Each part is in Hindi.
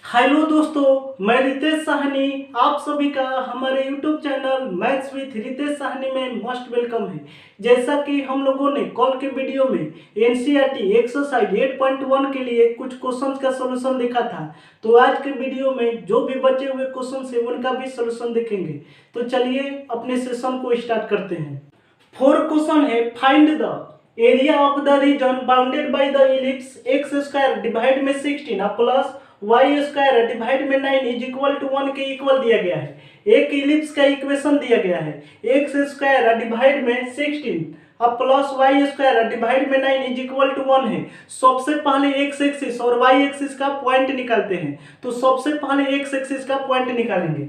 हेलो दोस्तों, मैं रितेश साहनी आप सभी का हमारे YouTube channel maths with Ritesh Sahni में मोस्ट वेलकम है। जैसा कि हम लोगों ने कल के वीडियो में एनसीईआरटी एक्सरसाइज 8.1 के लिए कुछ क्वेश्चंस का सॉल्यूशन देखा था, तो आज के वीडियो में जो भी बचे हुए क्वेश्चन है उनका भी सॉल्यूशन देखेंगे। तो चलिए अपने सेशन को स्टार्ट करते हैं। फोर क्वेश्चन है, find the area of the region bounded by the ellipse x square divide में 16 प्लस वाई स्क्वायर डिवाइड में 9 इज इक्वल टू 1 के इक्वल दिया गया है। एक इलिप्स का इक्वेशन दिया गया है, एक्स स्क्वायर डिवाइड में 16 अब प्लस वाई स्क्वायर डिवाइड में 9 इज इक्वल टू 1 है। सबसे पहले एक्स एक्सिस और वाई एक्सिस का पॉइंट निकालते हैं। तो सबसे पहले एक्स एक्सिस का पॉइंट निकालेंगे।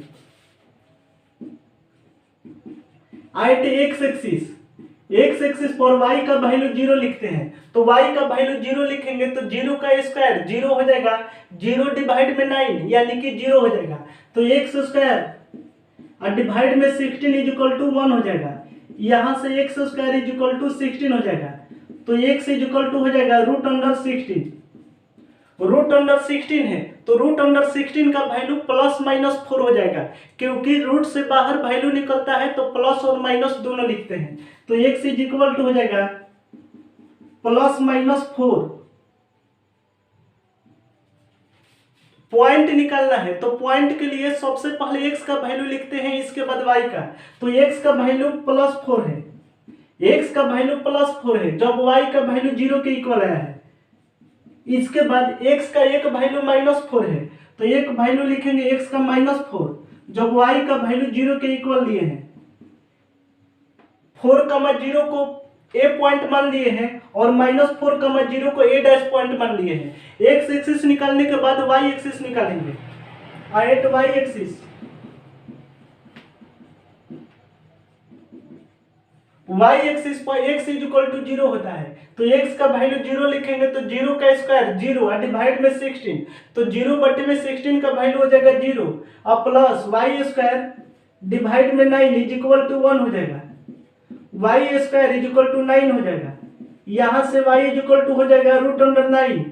एक्स एक्सिस पर वाई का वैल्यू 0 लिखते हैं। तो वाई का वैल्यू 0 लिखेंगे तो 0 का स्क्वायर 0 हो जाएगा, 0 डिवाइड में 9 यानी कि 0 हो जाएगा। तो एक्स स्क्वायर डिवाइड में 16 इज इक्वल टू 1 हो जाएगा। यहां से x square is equal to 16 हो जाएगा। तो एक्स इज इक्वल टू हो जाएगा रूट अंडर 16। रूट अंडर 16 है तो रूट अंडर 16 का वैल्यू प्लस माइनस 4 हो जाएगा, क्योंकि रूट से बाहर वैल्यू निकलता है तो प्लस और माइनस दोनों लिखते हैं। तो एक्स इज इक्वल टू हो जाएगा प्लस माइनस 4। पॉइंट निकालना है तो पॉइंट के लिए सबसे पहले एक्स का वैल्यू लिखते हैं, इसके बाद वाई का। तो एक्स का वैल्यू प्लस 4 है, एक्स का वैल्यू प्लस 4 है जब वाई का वैल्यू 0 के इक्वल आया है। इसके बाद x का एक वैल्यू -4 है तो एक वैल्यू लिखेंगे x का -4 जब y का वैल्यू 0 के इक्वल लिए हैं। 4,0 को a पॉइंट मान लिए हैं और -4,0 को a डैश पॉइंट मान लिए हैं। x एक्सिस निकालने के बाद y एक्सिस निकालेंगे। At y axis y axis पर x इज इक्वल टू 0 होता है तो x का वैल्यू 0 लिखेंगे तो 0 का स्क्वायर 0 डिवाइड में 16 तो 0 बटे में 16 का वैल्यू हो जाएगा 0 और प्लस y स्क्वायर डिवाइड में 9 इज इक्वल टू 1 हो जाएगा। y square is equal to 9 हो जाएगा। यहां से y इज इक्वल टू हो जाएगा रूट अंडर 9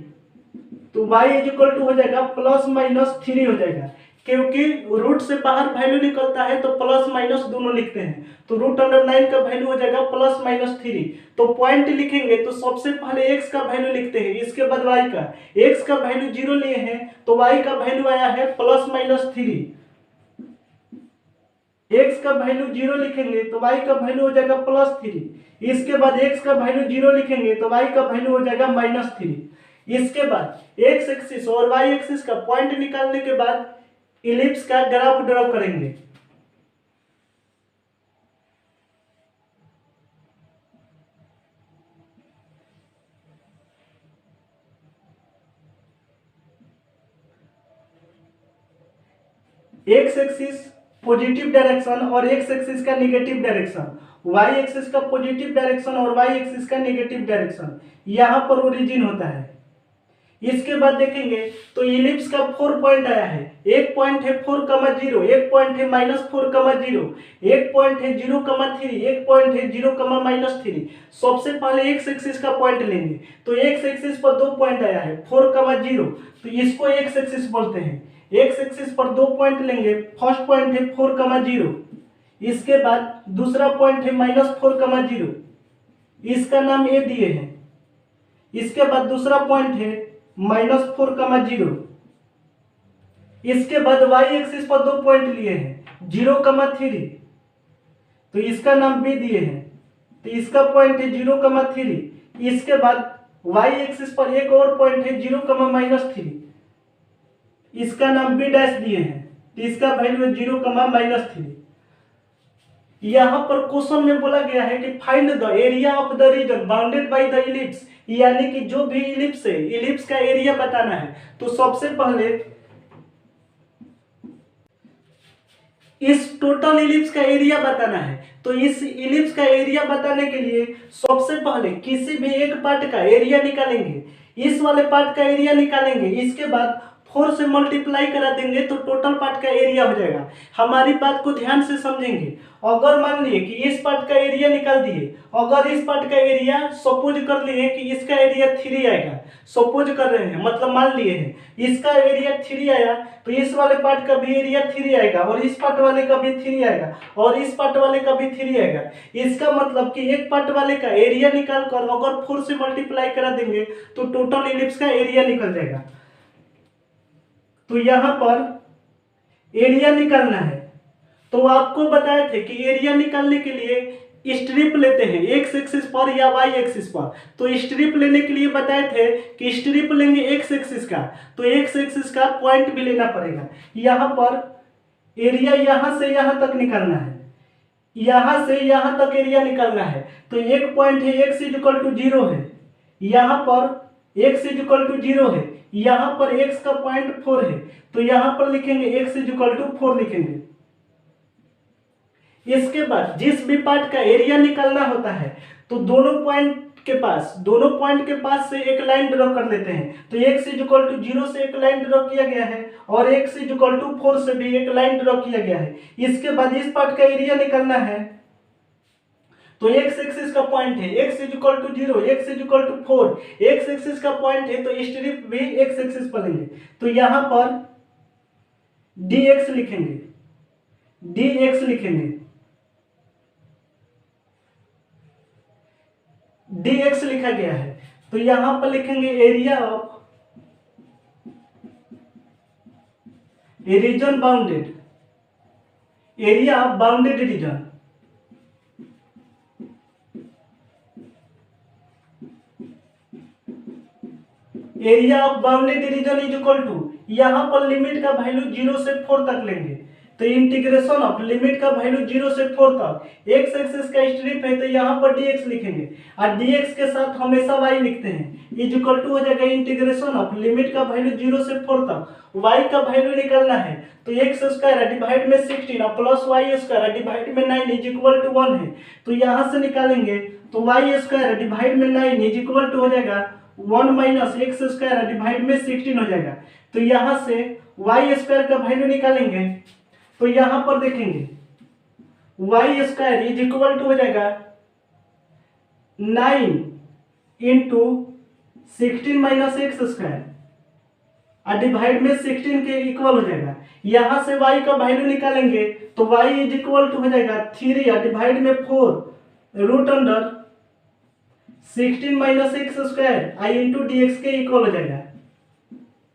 तो y इज इक्वल टू हो जाएगा प्लस माइनस 3 हो जाएगा, क्योंकि रूट से बाहर वैल्यू निकलता है तो प्लस माइनस दोनों लिखते हैं। तो रूट अंडर 9 का वैल्यू हो जाएगा प्लस माइनस 3। तो पॉइंट लिखेंगे तो सबसे पहले x का वैल्यू लिखते हैं, इसके बाद y का। x का वैल्यू 0 लिए हैं तो y का वैल्यू आया है प्लस माइनस 3। x का वैल्यू 0 लिखेंगे तो y का वैल्यू हो जाएगा प्लस 3। इसके बाद x का वैल्यू 0 लिखेंगे तो y का वैल्यू हो जाएगा -3। इसके बाद x एक्सिस और y एक्सिस का पॉइंट निकालने के बाद इलिप्स का ग्राफ ड्रॉ करेंगे। एक्स एक्सिस पॉजिटिव डायरेक्शन और एक्स एक्सिस का नेगेटिव डायरेक्शन, वाई एक्सिस का पॉजिटिव डायरेक्शन और वाई एक्सिस का नेगेटिव डायरेक्शन, यहां पर ओरिजिन होता है। इसके बाद देखेंगे तो इलिप्स का 4 पॉइंट आया है। एक पॉइंट है 4,0, एक पॉइंट है -4,0, एक पॉइंट है 0,3, एक पॉइंट है 0,-3। सबसे पहले एक्स एक्सिस का पॉइंट लेंगे तो एक्स एक्सिस पर 2 पॉइंट आया है 4,0 तो इसको एक्स एक्सिस बोलते हैं। एक्स एक्सिस पर 2 पॉइंट लेंगे, फर्स्ट पॉइंट है 4,0, इसके बाद दूसरा पॉइंट है -4,0, इसका नाम ए दिए हैं। इसके बाद दूसरा पॉइंट है -4,0, इसके बाद y एक्सिस पर 2 पॉइंट लिए हैं 0,3 तो इसका नाम b दिए हैं, तो इसका पॉइंट है 0,3। इसके बाद y एक्सिस पर एक और पॉइंट है 0,-3, इसका नाम b डैश दिए हैं, तो इसका वैल्यू है 0,-3। यहां पर क्वेश्चन में बोला गया है कि find the area of the region bounded by the ellipse, यानी कि जो भी इलिप्स है इलिप्स का एरिया बताना है। तो सबसे पहले इस टोटल इलिप्स का एरिया बताना है। तो इस इलिप्स का एरिया बताने के लिए सबसे पहले किसी भी एक पार्ट का एरिया निकालेंगे, इस वाले पार्ट का एरिया निकालेंगे। इसके बाद 4 से मल्टीप्लाई करा देंगे तो टोटल पार्ट का एरिया हो जाएगा। हमारी बात को ध्यान से समझेंगे। अगर मान लिए कि इस पार्ट का एरिया निकाल दिए, अगर इस पार्ट का एरिया सपोज कर लिए कि इसका एरिया 3 आएगा, सपोज कर रहे हैं मतलब मान लिए हैं इसका एरिया 3 आया, तो इस वाले पार्ट का भी एरिया 3 आएगा और इस पार्ट वाले का भी 3 आएगा और इस पार्ट वाले का भी 3 आएगा। इसका मतलब कि एक पार्ट वाले का एरिया निकाल कर अगर 4 से मल्टीप्लाई करा देंगे तो टोटल इलिप्स का एरिया निकल जाएगा। तो यहां पर एरिया निकालना है, तो आपको बताए थे कि एरिया निकालने के लिए स्ट्रिप लेते हैं एक्स एक्सिस पर या वाई एक्सिस पर। तो स्ट्रिप लेने के लिए बताए थे कि स्ट्रिप लेंगे एक्स एक्सिस का, तो एक्स एक्सिस का पॉइंट भी लेना पड़ेगा। यहां पर एरिया यहां से यहां तक निकालना है, यहां से यहां तक एरिया निकालना है। तो एक पॉइंट है x इक्वल टू 0 है, यहां पर x इक्वल टू 0 है, यहां पर x का पॉइंट 4 है, तो यहां पर लिखेंगे x इक्वल टू 4 लिखेंगे। इसके बाद जिस भी पार्ट का एरिया निकालना होता है तो दोनों पॉइंट के पास से एक लाइन ड्रॉ कर लेते हैं। तो x इक्वल टू 0 से एक लाइन ड्रॉ किया गया है और x इक्वल टू 4 से भी एक लाइन ड्रॉ किया गया है। इसके बाद इस पार्ट का एरिया निकालना है, तो x एक्सिस का पॉइंट है x equal to 0, x equal to 4, x axis का पॉइंट है तो स्ट्रिप भी x एक्सिस पर लेंगे। तो यहां पर dx लिखेंगे, dx लिखा गया है। तो यहां पर लिखेंगे area of region bounded, area of bounded region, area of bounded region is equal to, यहां पर लिमिट का वैल्यू 0 से 4 तक लेंगे। तो इंटीग्रेशन ऑफ लिमिट का वैल्यू 0 से 4 तक x एक्सिस का स्ट्रिप है तो यहां पर dx लिखेंगे और dx के साथ हमेशा y लिखते हैं, इज इक्वल टू हो जाएगा इंटीग्रेशन ऑफ लिमिट का वैल्यू 0 से 4 तक y का वैल्यू निकालना है। तो x स्क्वायर डिवाइड में 16 और प्लस y स्क्वायर डिवाइड में 9 इज इक्वल टू 1 है। तो यहां से निकालेंगे तो y स्क्वायर डिवाइड में 9 इज इक्वल टू हो जाएगा 1 माइनस एक्स स्क्वायर डिवाइड में 16 हो जाएगा। तो यहां से वाई स्क्वायर का वैल्यू निकालेंगे तो यहां पर देखेंगे y square is equal to हो जाएगा 9 इंटू 16 माइनस एक्स स्क्वायर और डिवाइड में 16 के इक्वल हो जाएगा। यहां से y का वैल्यू निकालेंगे तो y इज इक्वल टू हो जाएगा 3 और डिवाइड में 4 root under 16 minus x square I into d x के इक्वल हो जाएगा।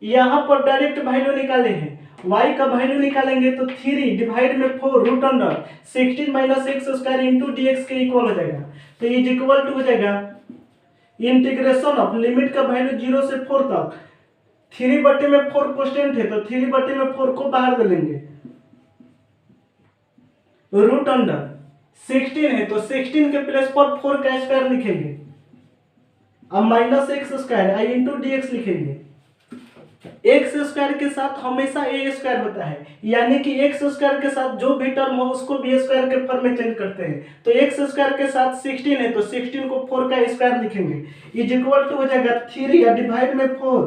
यहां पर डायरेक्ट वैल्यू निकाले हैं, y का वैल्यू निकालेंगे तो 3 डिवाइड में 4 root under 16 minus x square into d x के इक्वल हो जाएगा। तो इज इक्वल टू हो जाएगा इंटीग्रेशन ऑफ लिमिट का वैल्यू 0 से 4 तक, 3/4 कांस्टेंट है तो 3/4 को बाहर ले लेंगे, रूट अंडर 16 है तो 16 के प्लेस पर 4 का स्क्वायर लिखेंगे अब minus x square I into d x लिखेंगे। एक्स स्क्वायर के साथ हमेशा ए स्क्वायर होता है, यानी कि एक्स स्क्वायर के साथ जो भी टर्म हो उसको बी स्क्वायर के फॉर्म में चेंज करते हैं। तो एक्स स्क्वायर के साथ 16 है तो 16 को 4 का स्क्वायर लिखेंगे इज इक्वल टू हो जाएगा 3 और डिवाइड में 4,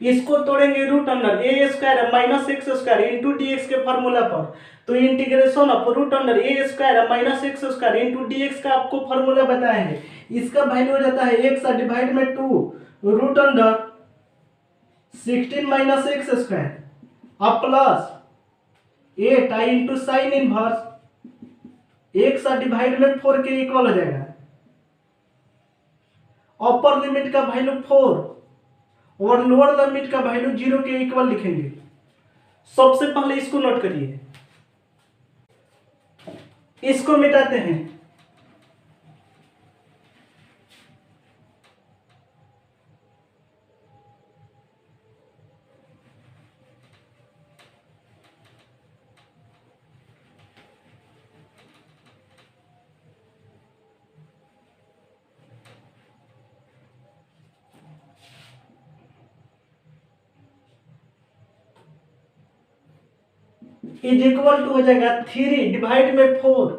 इसको तोड़ेंगे root under a square minus x square into d x के फॉर्मूला पर। तो integration of root under a square minus x square into d x का आपको फॉर्मूला बताया है। इसका वैल्यू हो जाता है एक्स और डिवाइड में 2 root under 16 minus x square अब plus 8 I into sine inverse x और डिवाइड में 4 के इक्वल हो जाएगा। अपर लिमिट का वैल्यू 4 और लोअर लिमिट का वैल्यू 0 के इक्वल लिखेंगे। सबसे पहले इसको नोट करिए, इसको मिटाते हैं। इज इक्वल टू हो जाएगा 3 डिवाइड में 4।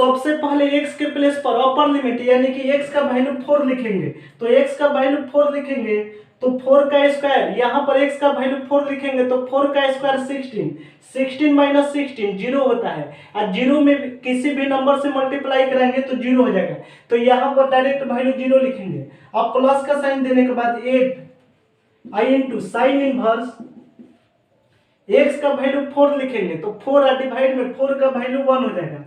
सबसे पहले x के प्लेस पर अपर लिमिट यानी कि x का वैल्यू 4 लिखेंगे। तो x का वैल्यू 4 लिखेंगे तो 4 का स्क्वायर, यहाँ पर x का वैल्यू 4 लिखेंगे तो 4 का स्क्वायर 16, 16 माइनस 16 जीरो होता है, और जीरो में किसी भी नंबर से मल्टीप्लाई करेंगे तो जीरो हो जाएगा। तो यहाँ पर डायरेक्ट वैल्यू जीरो लिखेंगे। अब प्लस का साइन देने के बाद 8 I into sine inverse x का वैल्यू 4 लिखेंगे तो 4 डिवाइड में 4 का वैल्यू 1 हो जाएगा।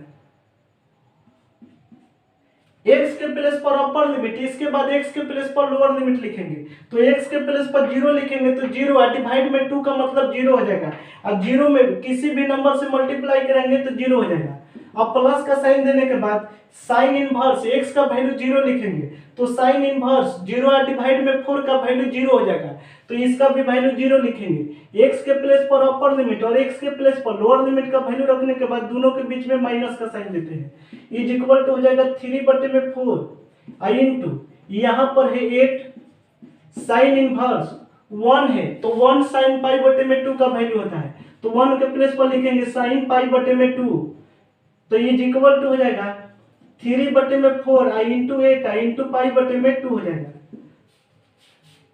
x के प्लेस पर अपर लिमिट, इसके बाद x के प्लेस पर लोअर लिमिट लिखेंगे। तो x के प्लेस पर 0 लिखेंगे तो 0 डिवाइड में 2 का मतलब 0 हो जाएगा, अब 0 में किसी भी नंबर से मल्टीप्लाई करेंगे तो 0 हो जाएगा। अब प्लस का साइन देने के बाद साइन इनवर्स x का वैल्यू 0 लिखेंगे तो साइन इनवर्स 0 डिवाइड में 4 का वैल्यू 0 हो जाएगा, तो इसका भी वैल्यू 0 लिखेंगे। x के प्लेस पर अपर लिमिट और x के प्लेस पर लोअर लिमिट का वैल्यू रखने के बाद दोनों के बीच में माइनस का साइन देते हैं, इज इक्वल टू हो जाएगा 3/4 आई इंटू यहाँ पर है 8 साइन इनवर्स 1 है तो 1 साइन पाई/2 का वैल्यू होता है, तो 1 के प्लेस पर लिखेंगे साइन पाई/2, तो इज इक्वल टू हो जाएगा 3/4 आई इंटू 8 आई इंटू पाई/2 हो जाएगा।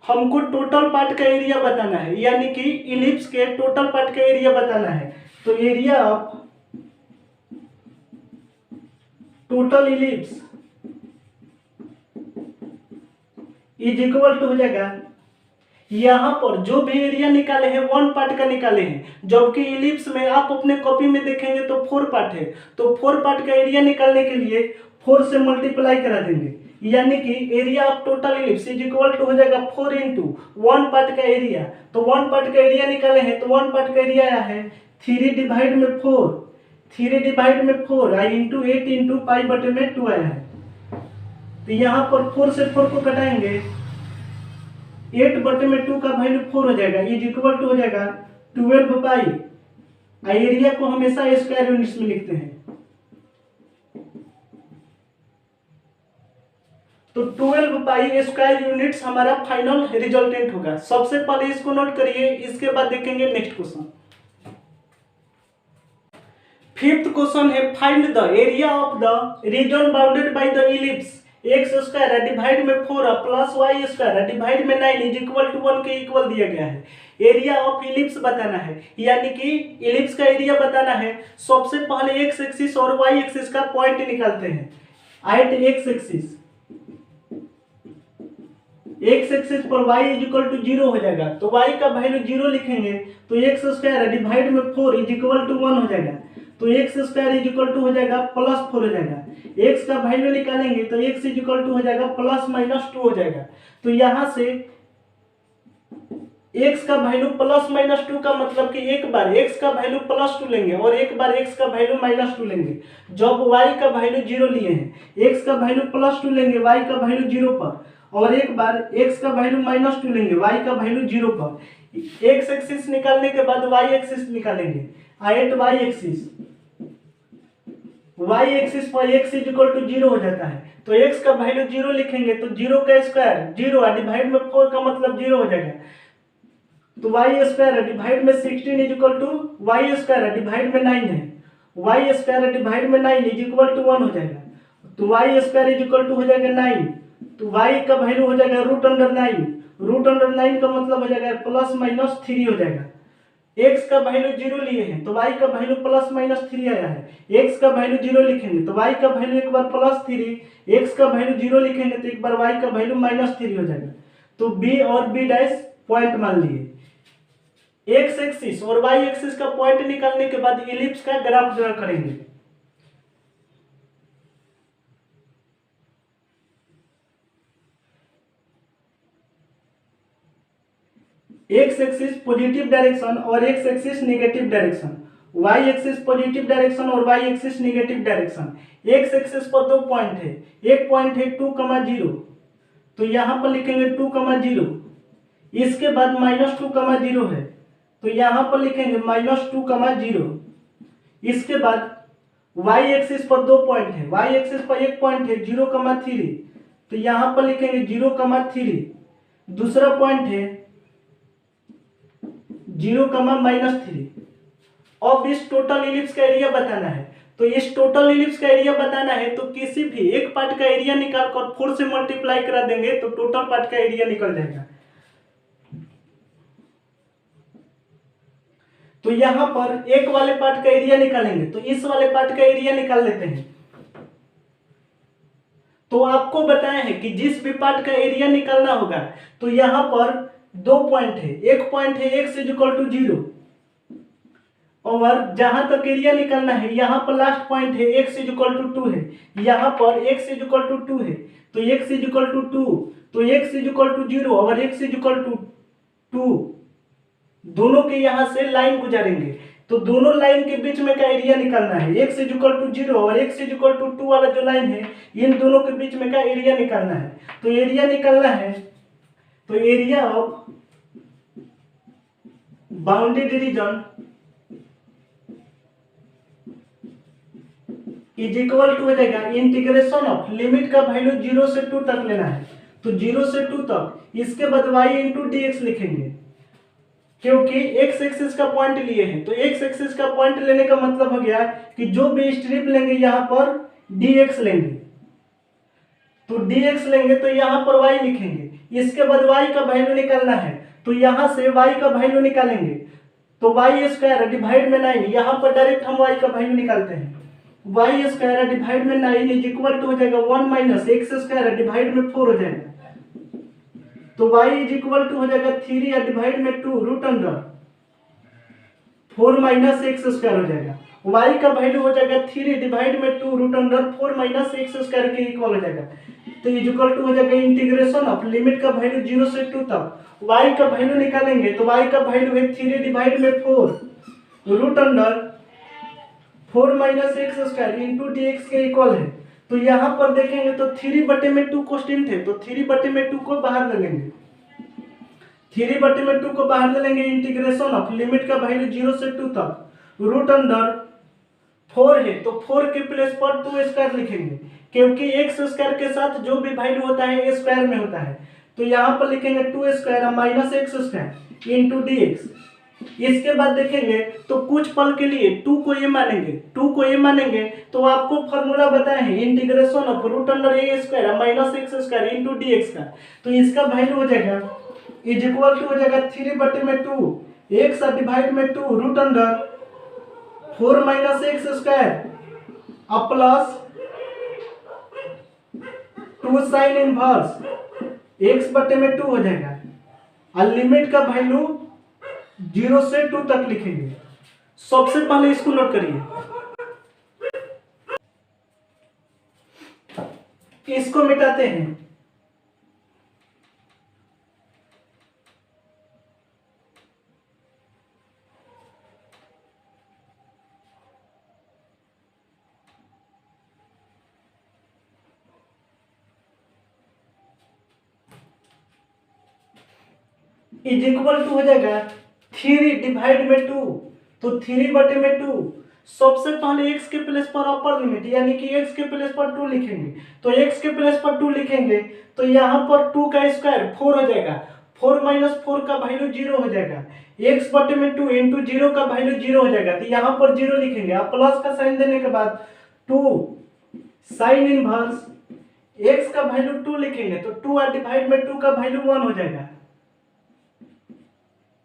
हमको टोटल पार्ट का एरिया बताना है, यानी कि इलिप्स के टोटल पार्ट का एरिया बताना है। तो area of total ellipse is equal to हो जाएगा, यहाँ पर जो भी एरिया निकाले हैं 1 पार्ट का निकाले हैं, जबकि इलिप्स में आप अपने कॉपी में देखेंगे तो 4 पार्ट है, तो 4 पार्ट का एरिया निकालने के लिए 4 से मल्टीप्लाई करा देंगे, यानी कि area of total ellipse is equal to हो जाएगा 4 इंटू 1 पार्ट का एरिया। तो 1 पार्ट का एरिया निकाले हैं तो 1 पार्ट का एरिया आया है 3 डिवाइड में 4, 3 डिवाइड में 4 आई इंटू 8 इंटू पाई/2 आया है। तो यहाँ पर 4 से 4 को घटाएंगे, 8/2 का वैल्यू 4 हो जाएगा, इज इक्वल टू हो जाएगा 12 पाई। एरिया को हमेशा स्क्वायर यूनिट्स में लिखते हैं, तो 12 पाई स्क्वायर यूनिट्स हमारा फाइनल रिजल्टेंट होगा। सबसे पहले इसको नोट करिए, इसके बाद देखेंगे नेक्स्ट क्वेश्चन। फिफ्थ क्वेश्चन है find the area of the region bounded by the ellipse x square divide में 4 प्लस वाई स्क्वायर डिवाइड में 9 इज इक्वल टू 1 के इक्वल दिया गया है। एरिया ऑफ इलिप्स बताना है, यानी कि इलिप्स का एरिया बताना है। सबसे पहले एक्स एक्सिस और वाई एक्सिस का पॉइंट निकालते हैं। एट एक्स एक्सिस पर y इज इक्वल टू 0 हो जाएगा, तो y का वैल्यू 0 लिखेंगे तो एक्स स्क्वायर डिवाइड में 4 इज इक्वल टू 1 हो जाएगा, तो x square is equal to हो जाएगा +4 हो जाएगा। x का वैल्यू निकालेंगे तो x इज इक्वल टू हो जाएगा +-2 हो जाएगा। तो यहाँ से x का वैल्यू +-2 का मतलब कि एक बार x का वैल्यू +2 लेंगे और एक बार x का वैल्यू -2 लेंगे। जब y का वैल्यू 0 लिए हैं, x का वैल्यू +2 लेंगे y का वैल्यू 0 पर, और एक बार x का वैल्यू -2 लेंगे y का वैल्यू 0 पर। x एक्सिस निकालने के बाद y एक्सिस निकालेंगे। एट y एक्सिस पर x इज इक्वल टू 0 हो जाता है, तो x का वैल्यू 0 लिखेंगे तो 0 का स्क्वायर 0 डिवाइड में 4 का मतलब 0 हो जाएगा, तो y स्क्वायर डिवाइड में 16 is equal to y square divide में 9 है, y स्क्वायर डिवाइड में 9 इज इक्वल टू 1 हो जाएगा, तो y square is equal to हो जाएगा 9, तो y का वैल्यू हो जाएगा √9, √9 का मतलब हो जाएगा +-3 हो जाएगा। x का वैल्यू 0 लिए हैं तो y का वैल्यू +-3 आया है, x का वैल्यू 0 लिखेंगे तो y का वैल्यू एक बार +3, x का वैल्यू 0 लिखेंगे तो एक बार y का वैल्यू -3 हो जाएगा। तो b और b' पॉइंट मान लिए। x एक्सिस और y एक्सिस का पॉइंट निकालने के बाद इलिप्स का ग्राफ ड्रा करेंगे। एक्स एक्सिस पॉजिटिव डायरेक्शन और x axis negative direction, y axis positive direction और y axis negative direction. X axis पर 2 पॉइंट है, एक पॉइंट है 2,0, तो यहाँ पर लिखेंगे 2,0, इसके बाद -2,0 है तो यहाँ पर लिखेंगे -2,0, इसके बाद वाई एक्सिस पर 2 पॉइंट है, वाई एक्सिस पर एक पॉइंट है 0,3, तो यहाँ पर लिखेंगे 0,3, दूसरा पॉइंट है 0,-3। अब इस टोटल इलिप्स का एरिया बताना है, तो इस टोटल इलिप्स का एरिया बताना है तो किसी भी एक पार्ट का एरिया निकाल कर 4 से मल्टीप्लाई करा देंगे तो टोटल पार्ट का एरिया निकल जाएगा। तो यहां पर एक वाले पार्ट का एरिया निकालेंगे तो इस वाले पार्ट का एरिया निकाल लेते हैं। तो आपको बताया है कि जिस भी पार्ट का एरिया निकालना होगा तो यहां पर 2 पॉइंट है, एक पॉइंट है x = 0 और जहां तक एरिया निकालना है यहाँ पर लास्ट पॉइंट है x = 2 है, यहाँ पर x = 2 है तो x = 2 तो x = 0 और x = 2 दोनों के यहां से लाइन गुजारेंगे तो दोनों लाइन के बीच में का एरिया निकालना है। x = 0 और x = 2 वाला जो लाइन है इन दोनों के बीच में का एरिया निकालना है। तो एरिया निकालना है तो area of bounded region is equal to हो जाएगा इंटीग्रेशन ऑफ लिमिट का वैल्यू 0 से 2 तक लेना है तो 0 से 2 तक इसके बाद y × dx लिखेंगे क्योंकि x एक्सिस का पॉइंट लिए हैं तो x एक्सिस का पॉइंट लेने का मतलब हो गया कि जो भी स्ट्रिप लेंगे यहाँ पर dx लेंगे तो dx लेंगे तो यहाँ पर y लिखेंगे। इसके बाद y का वैल्यू निकालना है तो यहाँ से y का वैल्यू निकालेंगे तो y² डिवाइड में 9 यहाँ पर डायरेक्ट हम y का वैल्यू निकालते हैं। y² डिवाइड में 9 इज इक्वल टू हो जाएगा 1 - x² डिवाइड में 4 हो जाएगा तो y इज इक्वल टू हो जाएगा 3 डिवाइड में 2 √4 - x² हो जाएगा। y का वैल्यू हो जाएगा 3 डिवाइड में 2 √4 - x² के इक्वल हो जाएगा तो इज इक्वल टू हो जाएगा इंटीग्रेशन ऑफ लिमिट का वैल्यू 0 से 2 तक y का वैल्यू निकालेंगे तो y का वैल्यू है 3 डिवाइड में 4 √4 - x² इंटू dx के इक्वल है। तो यहाँ पर देखेंगे तो 3/2 क्वेश्चन थे तो 3/2 को बाहर ले लेंगे 3/2 को बाहर ले लेंगे इंटीग्रेशन ऑफ लिमिट का वैल्यू 0 से 2 तक √4 है तो 4 के प्लेस पर 2² लिखेंगे क्योंकि x² के साथ जो भी वैल्यू होता है स्क्वायर में होता है तो यहाँ पर लिखेंगे 2² - x² इंटू dx। इसके बाद देखेंगे तो कुछ पल के लिए 2 को ये मानेंगे तो आपको फॉर्मूला बताए हैं integration of √a² - x² into dx का तो इसका वैल्यू हो जाएगा इज इक्वल टू हो जाएगा 3/2 x डिवाइड में 2 √4 - x² अब प्लस 2 sin इनवर्स x/2 हो जाएगा और लिमिट का वैल्यू 0 से 2 तक लिखेंगे। सबसे पहले इसको नोट करिए, इसको मिटाते हैं इज इक्वल टू हो जाएगा 3 डिवाइड में 2 तो 3/2 सबसे पहले x के प्लेस पर अपर लिमिट यानी कि x के प्लेस पर 2 लिखेंगे तो x के प्लेस पर 2 लिखेंगे तो यहाँ पर 2 का स्क्वायर 4 हो जाएगा 4 - 4 का वैल्यू 0 हो जाएगा x/2 इंटू 0 का वैल्यू 0 हो जाएगा तो यहाँ पर 0 लिखेंगे आप प्लस का साइन देने के बाद 2 साइन इनवर्स x का वैल्यू 2 लिखेंगे तो 2 डिवाइड में 2 का वैल्यू 1 हो जाएगा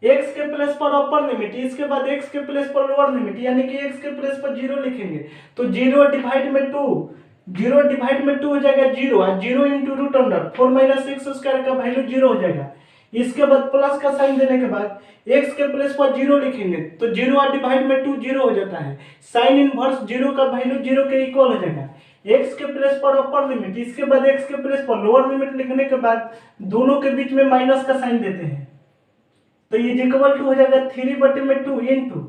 x के प्लेस पर अपर लिमिट इसके बाद x के प्लेस पर लोअर लिमिट यानी कि x के प्लेस पर 0 लिखेंगे तो 0 डिवाइड में 2 हो जाएगा 0 और 0 इंटू √4 - x² का वैल्यू 0 हो जाएगा। इसके बाद प्लस का साइन देने के बाद x के प्लेस पर 0 लिखेंगे तो 0 और डिवाइड में 2 0 हो जाता है साइन इनवर्स 0 का वैल्यू 0 के इक्वल हो जाएगा। x के प्लेस पर अपर लिमिट इसके बाद x के प्लेस पर लोअर लिमिट लिखने के बाद दोनों के बीच में माइनस का साइन देते हैं तो ये इक्वल टू हो जाएगा 3/2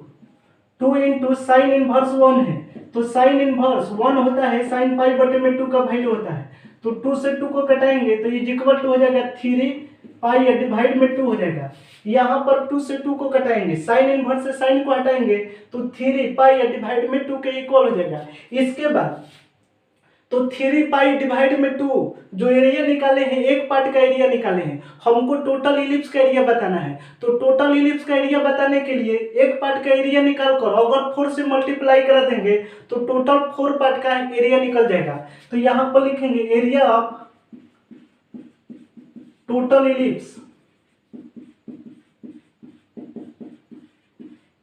2 इंटू साइन इनवर्स 1 है तो साइन इनवर्स 1 होता है साइन π/2 का वैल्यू होता है तो 2 से 2 को कटाएंगे तो ये इक्वल टू हो जाएगा 3 π डिवाइड में 2 हो जाएगा। यहाँ पर 2 से 2 को कटाएंगे साइन इनवर्स से साइन को हटाएंगे तो 3 π डिवाइड में 2 के इक्वल हो जाएगा। इसके बाद तो 3 पाई डिवाइड में 2 जो एरिया निकाले हैं, एक पार्ट का एरिया निकाले हैं, हमको टोटल इलिप्स का एरिया बताना है। तो टोटल इलिप्स का एरिया बताने के लिए एक पार्ट का एरिया निकाल कर अगर 4 से मल्टीप्लाई कर देंगे तो टोटल 4 पार्ट का एरिया निकल जाएगा। तो यहाँ पर लिखेंगे area of total ellipse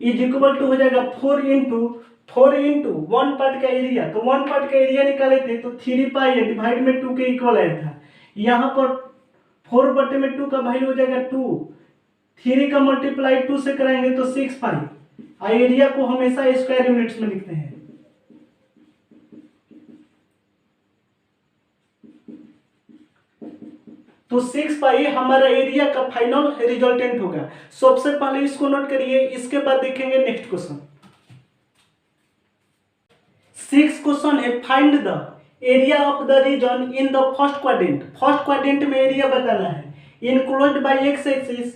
is equal to हो जाएगा 4 इंटू 1 पार्ट का एरिया। तो 1 पार्ट का एरिया निकाले थे तो 3 पाई डिवाइड में 2 के इक्वल आया था। यहाँ पर 4/2 का वैल्यू हो जाएगा 2, 3 का मल्टीप्लाई 2 से कराएंगे तो 6 पाई। एरिया को हमेशा स्क्वायर यूनिट्स में लिखते हैं। तो 6 पाई हमारा एरिया का फाइनल रिजल्टेंट होगा। सबसे पहले इसको नोट करिए, इसके बाद देखेंगे नेक्स्ट क्वेश्चन। 6 क्वेश्चन है find the area of the region in the first quadrant. First quadrant में एरिया बताना है। Enclosed by x axis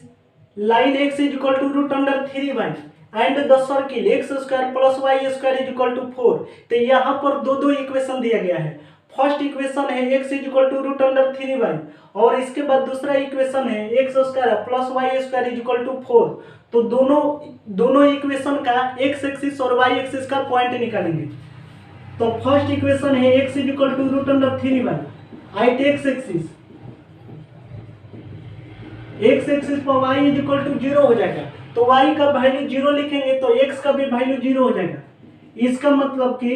line x is equal to √3y and the circle x² plus y² is equal to 4। तो यहाँ पर दो इक्वेशन दिया गया है। फर्स्ट इक्वेशन है x is equal to √3y और इसके बाद दूसरा इक्वेशन है x² plus y² is equal to 4। तो दोनों इक्वेशन का x एक्सिस और y एक्सिस का पॉइंट निकालेंगे। तो फर्स्ट इक्वेशन है x is equal to √3y। I take x axis पर y इज इक्वल टू 0 हो जाएगा। तो y का वैल्यू 0 लिखेंगे तो x का भी वैल्यू 0 हो जाएगा। इसका मतलब कि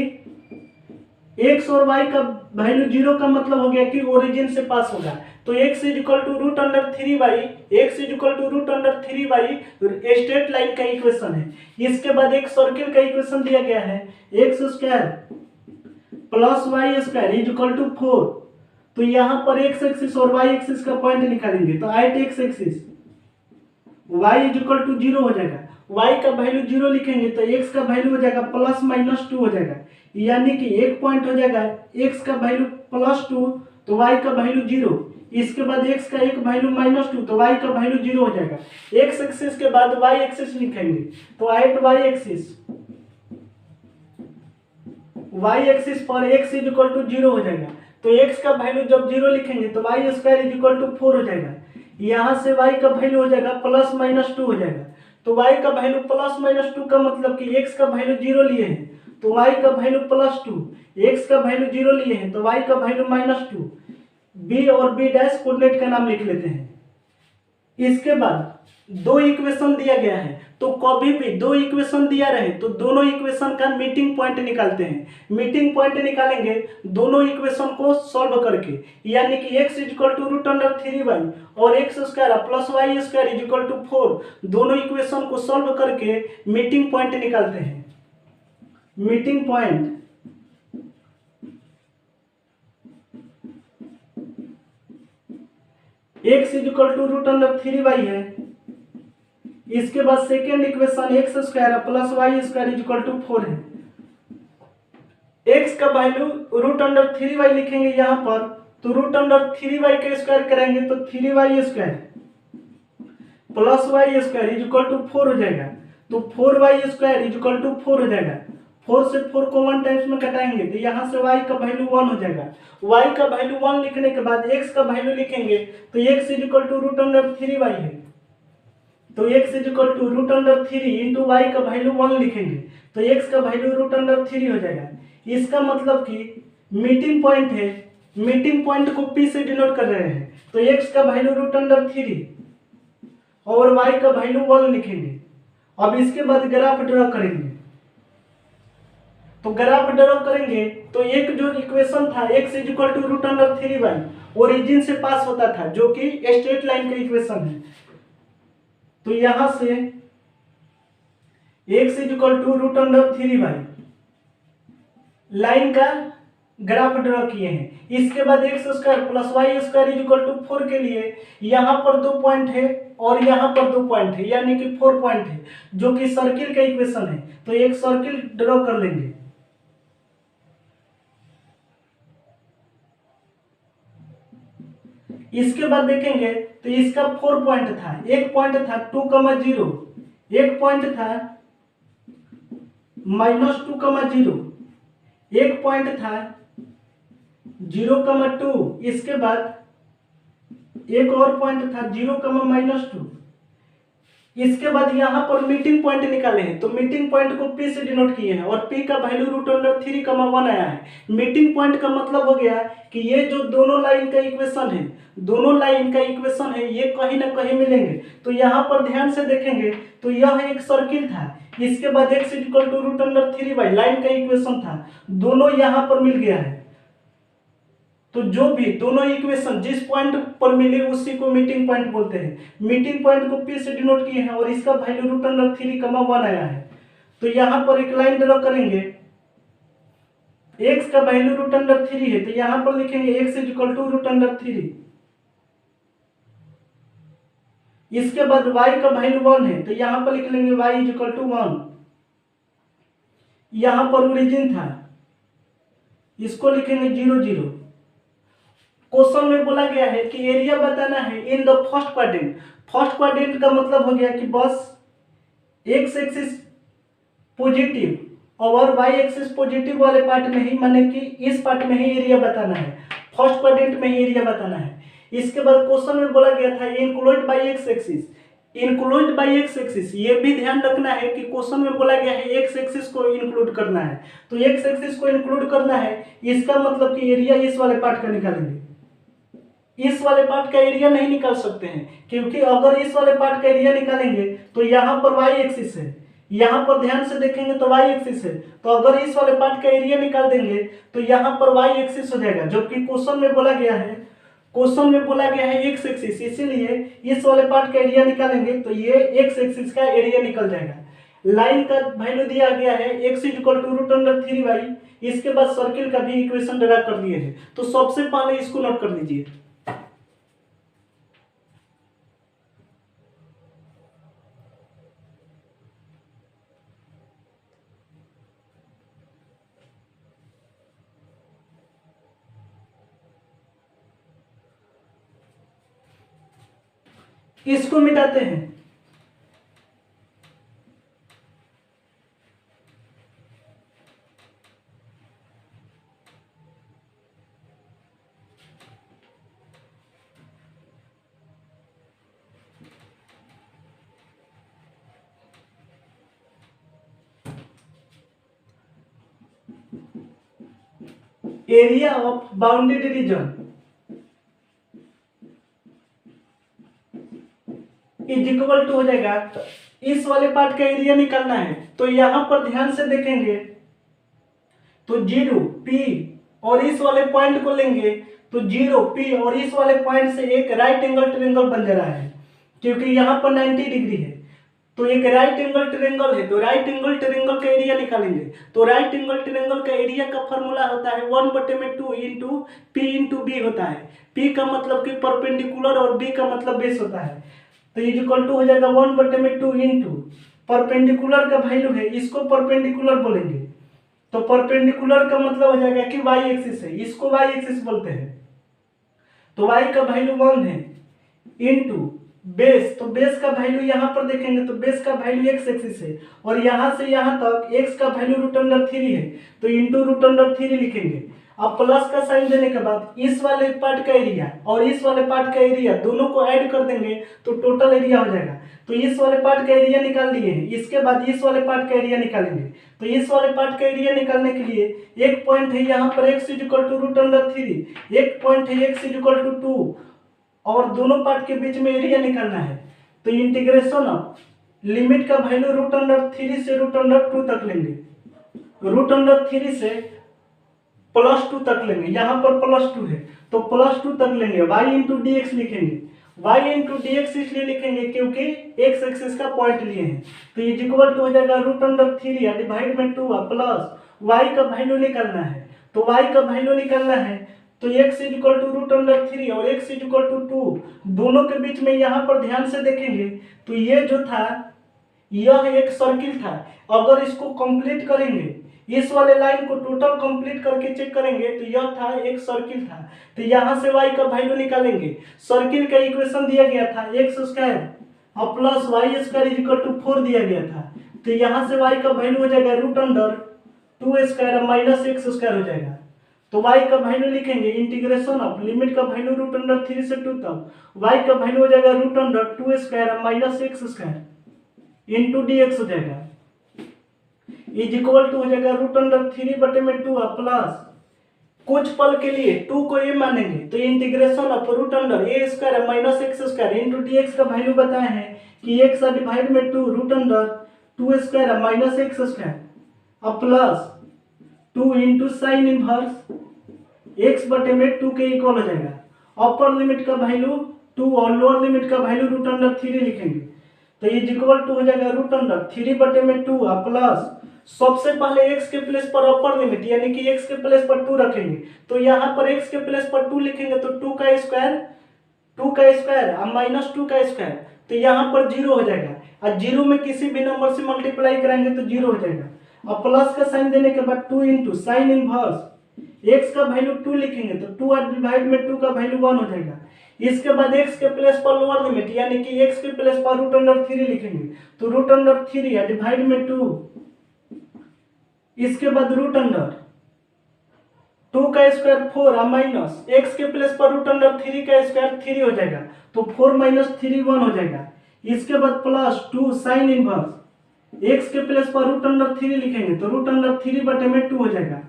x और y का वैल्यू 0 का मतलब हो गया कि ओरिजिन से पास होगा। तो x is equal to √3y, x is equal to √3y straight line का इक्वेशन है। इसके बाद एक सर्किल का इक्वेशन दिया गया है x² plus y² is equal to 4। तो यहाँ पर x एक्सिस और y एक्सिस का पॉइंट निकालेंगे। तो I take x axis y is equal to 0 हो जाएगा। y का वैल्यू 0 लिखेंगे तो x का वैल्यू हो जाएगा +-2 हो जाएगा। यानी कि एक पॉइंट हो जाएगा x का वैल्यू +2 तो y का वैल्यू 0। इसके बाद x का एक वैल्यू -2 तो y का वैल्यू 0 हो जाएगा। x एक्सिस के बाद y एक्सिस लिखेंगे तो एट y एक्सिस पर x इज इक्वल टू 0 हो जाएगा। तो x का वैल्यू जब 0 लिखेंगे तो y² इज इक्वल टू 4 हो जाएगा। यहाँ से y का वैल्यू हो जाएगा +-2 हो जाएगा। तो y का वैल्यू +-2 का मतलब कि x का वैल्यू 0 लिए हैं तो y का वैल्यू +2, x का वैल्यू 0 लिए हैं तो y का वैल्यू -2। b और b' कोऑर्डिनेट का नाम लिख लेते हैं। इसके बाद दो इक्वेशन दिया गया है तो कभी भी दो इक्वेशन दिया रहे तो दोनों इक्वेशन का मीटिंग पॉइंट निकालते हैं। मीटिंग पॉइंट निकालेंगे दोनों इक्वेशन को सॉल्व करके, यानी कि x is equal to √3y और x² plus y² is equal to 4 दोनों इक्वेशन को सॉल्व करके मीटिंग पॉइंट निकालते हैं। Meeting point x is equal to √3y है। इसके बाद second equation x² plus y² is equal to 4 है। x का वैल्यू √3y लिखेंगे यहाँ पर तो √3y का स्क्वायर करेंगे तो 3y² plus y² is equal to 4 हो जाएगा। तो 4y² इज इक्वल टू 4 हो जाएगा। 4 से 4 को 1 टाइम्स में कटाएंगे तो यहाँ से y का वैल्यू 1 हो जाएगा। y का वैल्यू 1 लिखने के बाद x का वैल्यू लिखेंगे तो x is equal to √3y है। तो x is equal to √3 into y का वैल्यू 1 लिखेंगे तो x का वैल्यू √3 हो जाएगा। इसका मतलब कि मीटिंग पॉइंट है, मीटिंग पॉइंट को P से डिनोट कर रहे हैं तो x का वैल्यू √3 और y का वैल्यू 1 लिखेंगे। अब इसके बाद ग्राफ ड्रॉ करेंगे। तो ग्राफ ड्रॉ करेंगे तो एक जो इक्वेशन था x is equal to √3y origin से पास होता था जो कि स्ट्रेट लाइन का इक्वेशन है। तो यहां से x is equal to √3y line का ग्राफ ड्रॉ किए हैं। इसके बाद x² plus y² is equal to 4 के लिए यहाँ पर 2 पॉइंट है और यहाँ पर 2 पॉइंट है, यानी कि 4 पॉइंट है जो कि सर्किल का इक्वेशन है। तो एक सर्किल ड्रॉ कर लेंगे। इसके बाद देखेंगे तो इसका 4 पॉइंट था, एक पॉइंट था 2,0, एक पॉइंट था -2,0, एक पॉइंट था 0,2। इसके बाद एक और पॉइंट था 0,-2। इसके बाद यहाँ पर मीटिंग पॉइंट निकाले हैं, तो मीटिंग पॉइंट को P से डिनोट किए हैं और P का वैल्यू √3,1 आया है। मीटिंग पॉइंट का मतलब हो गया कि ये जो दोनों लाइन का इक्वेशन है, ये कहीं ना कहीं मिलेंगे। तो यहाँ पर ध्यान से देखेंगे तो यह एक सर्किल था, इसके बाद x = √3y लाइन का इक्वेशन था, दोनों यहाँ पर मिल गया है। तो जो भी दोनों इक्वेशन जिस पॉइंट पर मिले उसी को मीटिंग पॉइंट बोलते हैं। मीटिंग पॉइंट को P से डिनोट किए हैं और इसका वैल्यू √3,1 आया है। तो यहाँ पर एक लाइन ड्रॉ करेंगे, x का वैल्यू √3 है, तो यहाँ पर लिखेंगे x = √3। इसके बाद y का वैल्यू 1 है, तो यहाँ पर लिख लेंगे y = 1। यहाँ पर ओरिजिन था, इसको लिखेंगे 0, 0। क्वेश्चन में बोला गया है कि एरिया बताना है इन the first quadrant. First quadrant का मतलब हो गया कि बस एक्स एक्सिस पॉजिटिव और वाई एक्सिस पॉजिटिव वाले पार्ट में ही, माने कि इस पार्ट में ही एरिया बताना है, फर्स्ट क्वाड्रेंट में ही एरिया बताना है। इसके बाद क्वेश्चन में बोला गया था include by x axis. Include by x axis, ये भी ध्यान रखना है कि क्वेश्चन में बोला गया है एक्स एक्सिस को इंक्लूड करना है। तो एक्स एक्सिस को इंक्लूड करना है, इसका मतलब कि एरिया इस वाले पार्ट का निकालेंगे। इस वाले पार्ट का एरिया नहीं निकाल सकते हैं, क्योंकि अगर इस वाले पार्ट का एरिया निकालेंगे तो यहाँ पर वाई एक्सिस है, यहाँ पर ध्यान से देखेंगे तो वाई एक्सिस है, तो अगर इस वाले पार्ट का एरिया निकाल देंगे तो यहाँ पर वाई एक्सिस हो जाएगा, जबकि क्वेश्चन में बोला गया है एक्स एक्सिस, इसीलिए इस वाले पार्ट का एरिया निकालेंगे तो ये एक्स एक्सिस का एरिया निकल जाएगा। लाइन का वैल्यू दिया गया है x = √3y। इसके बाद सर्किल का भी इक्वेशन ड्रा कर दिए हैं, तो सबसे पहले इसको नोट कर लीजिए। इसको मिटाते हैं, एरिया ऑफ बाउंडेड रीजन = हो जाएगा। इस वाले पार्ट का एरिया निकालना है, तो यहां पर ध्यान से देखेंगे तो 0 P और इस वाले पॉइंट को लेंगे तो 0 P और इस वाले पॉइंट से एक राइट एंगल ट्रायंगल बन जा रहा है, क्योंकि यहाँ पर 90 डिग्री है, तो एक राइट एंगल ट्रायंगल है, तो राइट एंगल ट्रायंगल का एरिया निकालेंगे। तो राइट एंगल ट्रायंगल का एरिया का फॉर्मूला होता है 1/2 इंटू P इंटू B होता है। P का मतलब कि परपेंडिकुलर और B का मतलब बेस होता है, तो = हो जाएगा 1/2 इंटू परपेंडिकुलर का वैल्यू है, इसको परपेंडिकुलर बोलेंगे, तो परपेंडिकुलर का मतलब हो जाएगा कि y एक्सिस है, इसको y एक्सिस बोलते हैं, तो y का वैल्यू 1 है इंटू बेस, तो बेस का वैल्यू यहाँ पर देखेंगे तो बेस का वैल्यू x एक्सिस है और यहाँ से यहाँ तक x का वैल्यू √3 है, तो इंटू √3 लिखेंगे। अब प्लस का साइन देने के बाद इस वाले पार्ट का एरिया और इस वाले पार्ट का एरिया दोनों को ऐड कर देंगे तो टोटल एरिया हो जाएगा। तो इस वाले पार्ट का एरिया निकाल लिए हैं, इसके बाद इस वाले पार्ट का एरिया निकालेंगे। तो इस वाले पार्ट का एरिया निकालने के लिए एक पॉइंट है यहाँ पर x = √3, एक पॉइंट है x = 2 और दोनों पार्ट के बीच में एरिया निकालना है। तो इंटीग्रेशन ऑफ लिमिट का वैल्यू √3 से √2 तक लेंगे, √3 से +2 तक लेंगे, यहाँ पर +2 है तो +2 तक लेंगे, y × dx लिखेंगे। y × dx इसलिए लिखेंगे क्योंकि x एक्सिस का पॉइंट लिए हैं, तो = हो जाएगा √3 या डिवाइड में 2 प्लस y का वैल्यू निकालना है। तो y का वैल्यू निकालना है तो x = √3 और x = 2, दोनों के बीच में यहाँ पर ध्यान से देखेंगे तो ये जो था यह एक सर्किल था। अगर इसको कंप्लीट करेंगे, इस वाले लाइन को टोटल कंप्लीट करके चेक करेंगे तो यह था एक सर्किल था, तो यहाँ से y का वैल्यू निकालेंगे। सर्किल का इक्वेशन दिया गया था x² और प्लस y² = 4 दिया गया था, तो यहाँ से y का वैल्यू हो जाएगा √2² - x² हो जाएगा। तो y का वैल्यू लिखेंगे इंटीग्रेशन ऑफ लिमिट का वैल्यू √3 से 2 तक y का वैल्यू हो जाएगा √2 square minus x square into dx हो जाएगा इज इक्वल टू हो जाएगा √3/2 प्लस कुछ पल के लिए 2 को ये मानेंगे तो integration of √a² minus x square into dx का वैल्यू बताए हैं कि x डिवाइड में 2 √2² माइनस x स्क्वायर अब plus 2 into sine inverse x बटे में 2 के इक्वल हो जाएगा। अपर लिमिट का वैल्यू 2 और लोअर लिमिट का वैल्यू √3 लिखेंगे तो इज इक्वल टू हो जाएगा √3/2 प्लस सबसे पहले x के प्लेस पर अपर लिमिट यानी कि x के प्लेस पर 2 रखेंगे तो यहाँ पर x के प्लेस पर 2 लिखेंगे तो 2 का स्क्वायर और माइनस 2 का स्क्वायर तो यहाँ पर 0 हो जाएगा और 0 में किसी भी नंबर से मल्टीप्लाई कराएंगे तो 0 हो जाएगा और प्लस का साइन देने के बाद 2 इंटू साइन इनवर्स x का वैल्यू 2 लिखेंगे तो 2 डिवाइड में 2 का वैल्यू 1 हो जाएगा। इसके बाद x के प्लेस पर लोअर लिमिट यानी कि x के प्लेस पर √3 लिखेंगे तो √3 डिवाइड में 2 इसके बाद √2 का स्क्वायर 4 माइनस x के प्लेस पर √3 का स्क्वायर 3 हो जाएगा तो 4 माइनस 3 1 हो जाएगा। इसके बाद प्लस 2 साइन इनवर्स x के प्लेस पर √3 लिखेंगे तो √3/2 हो जाएगा।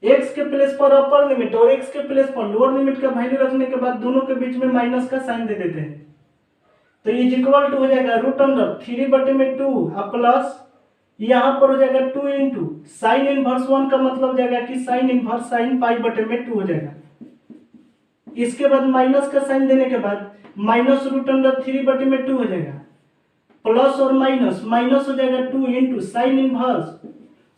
x के प्लेस पर अपर लिमिट और x के प्लेस पर लोअर लिमिट का वैल्यू रखने के बाद दोनों के बीच में माइनस का साइन दे देते हैं तो इज इक्वल टू हो जाएगा √3/2 प्लस यहाँ पर हो जाएगा 2 इंटू साइन इनवर्स 1 का मतलब हो जाएगा कि साइन इनवर्स साइन π/2 हो जाएगा। इसके बाद माइनस का साइन देने के बाद माइनस √3/2 हो जाएगा प्लस और माइनस हो जाएगा 2 इंटू साइन इनवर्स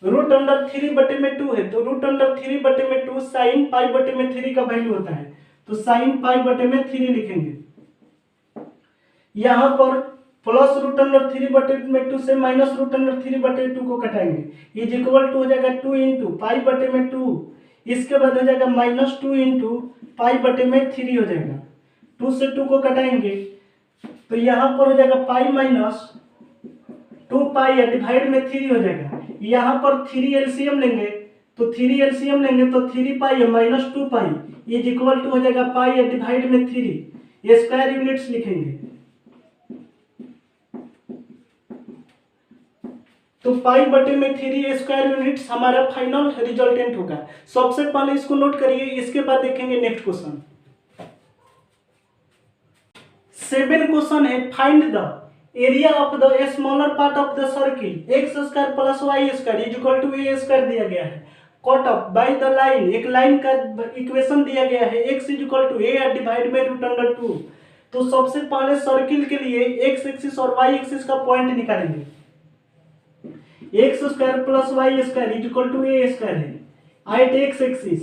√3/2 है तो √3/2 साइन π/3 का वैल्यू होता है तो साइन π/3 लिखेंगे। यहाँ पर प्लस √3/2 से माइनस √3/2 को कटाएंगे इज इक्वल टू हो जाएगा 2 इंटू π/2 इसके बाद हो जाएगा माइनस 2 इंटू π/3 हो जाएगा 2 से 2 को कटाएंगे तो यहाँ पर हो जाएगा पाई माइनस 2 डिवाइड में 3 हो जाएगा। यहाँ पर 3 एलसीएम लेंगे तो 3 pi minus 2 pi is equal to हो जाएगा पाई डिवाइड में 3 ये स्क्वायर यूनिट्स लिखेंगे तो π/3 स्क्वायर यूनिट्स हमारा फाइनल रिजल्टेंट होगा। सबसे पहले इसको नोट करिए इसके बाद देखेंगे नेक्स्ट क्वेश्चन। 7 क्वेश्चन है find the area of the smaller part of the circle x² plus y² is equal to a² दिया गया है cut off by the line एक लाइन का इक्वेशन दिया गया है x is equal to a divide में √2। तो सबसे पहले सर्किल के लिए x एक्सिस और y एक्सिस का पॉइंट निकालेंगे x² plus y² is equal to a² है at x axis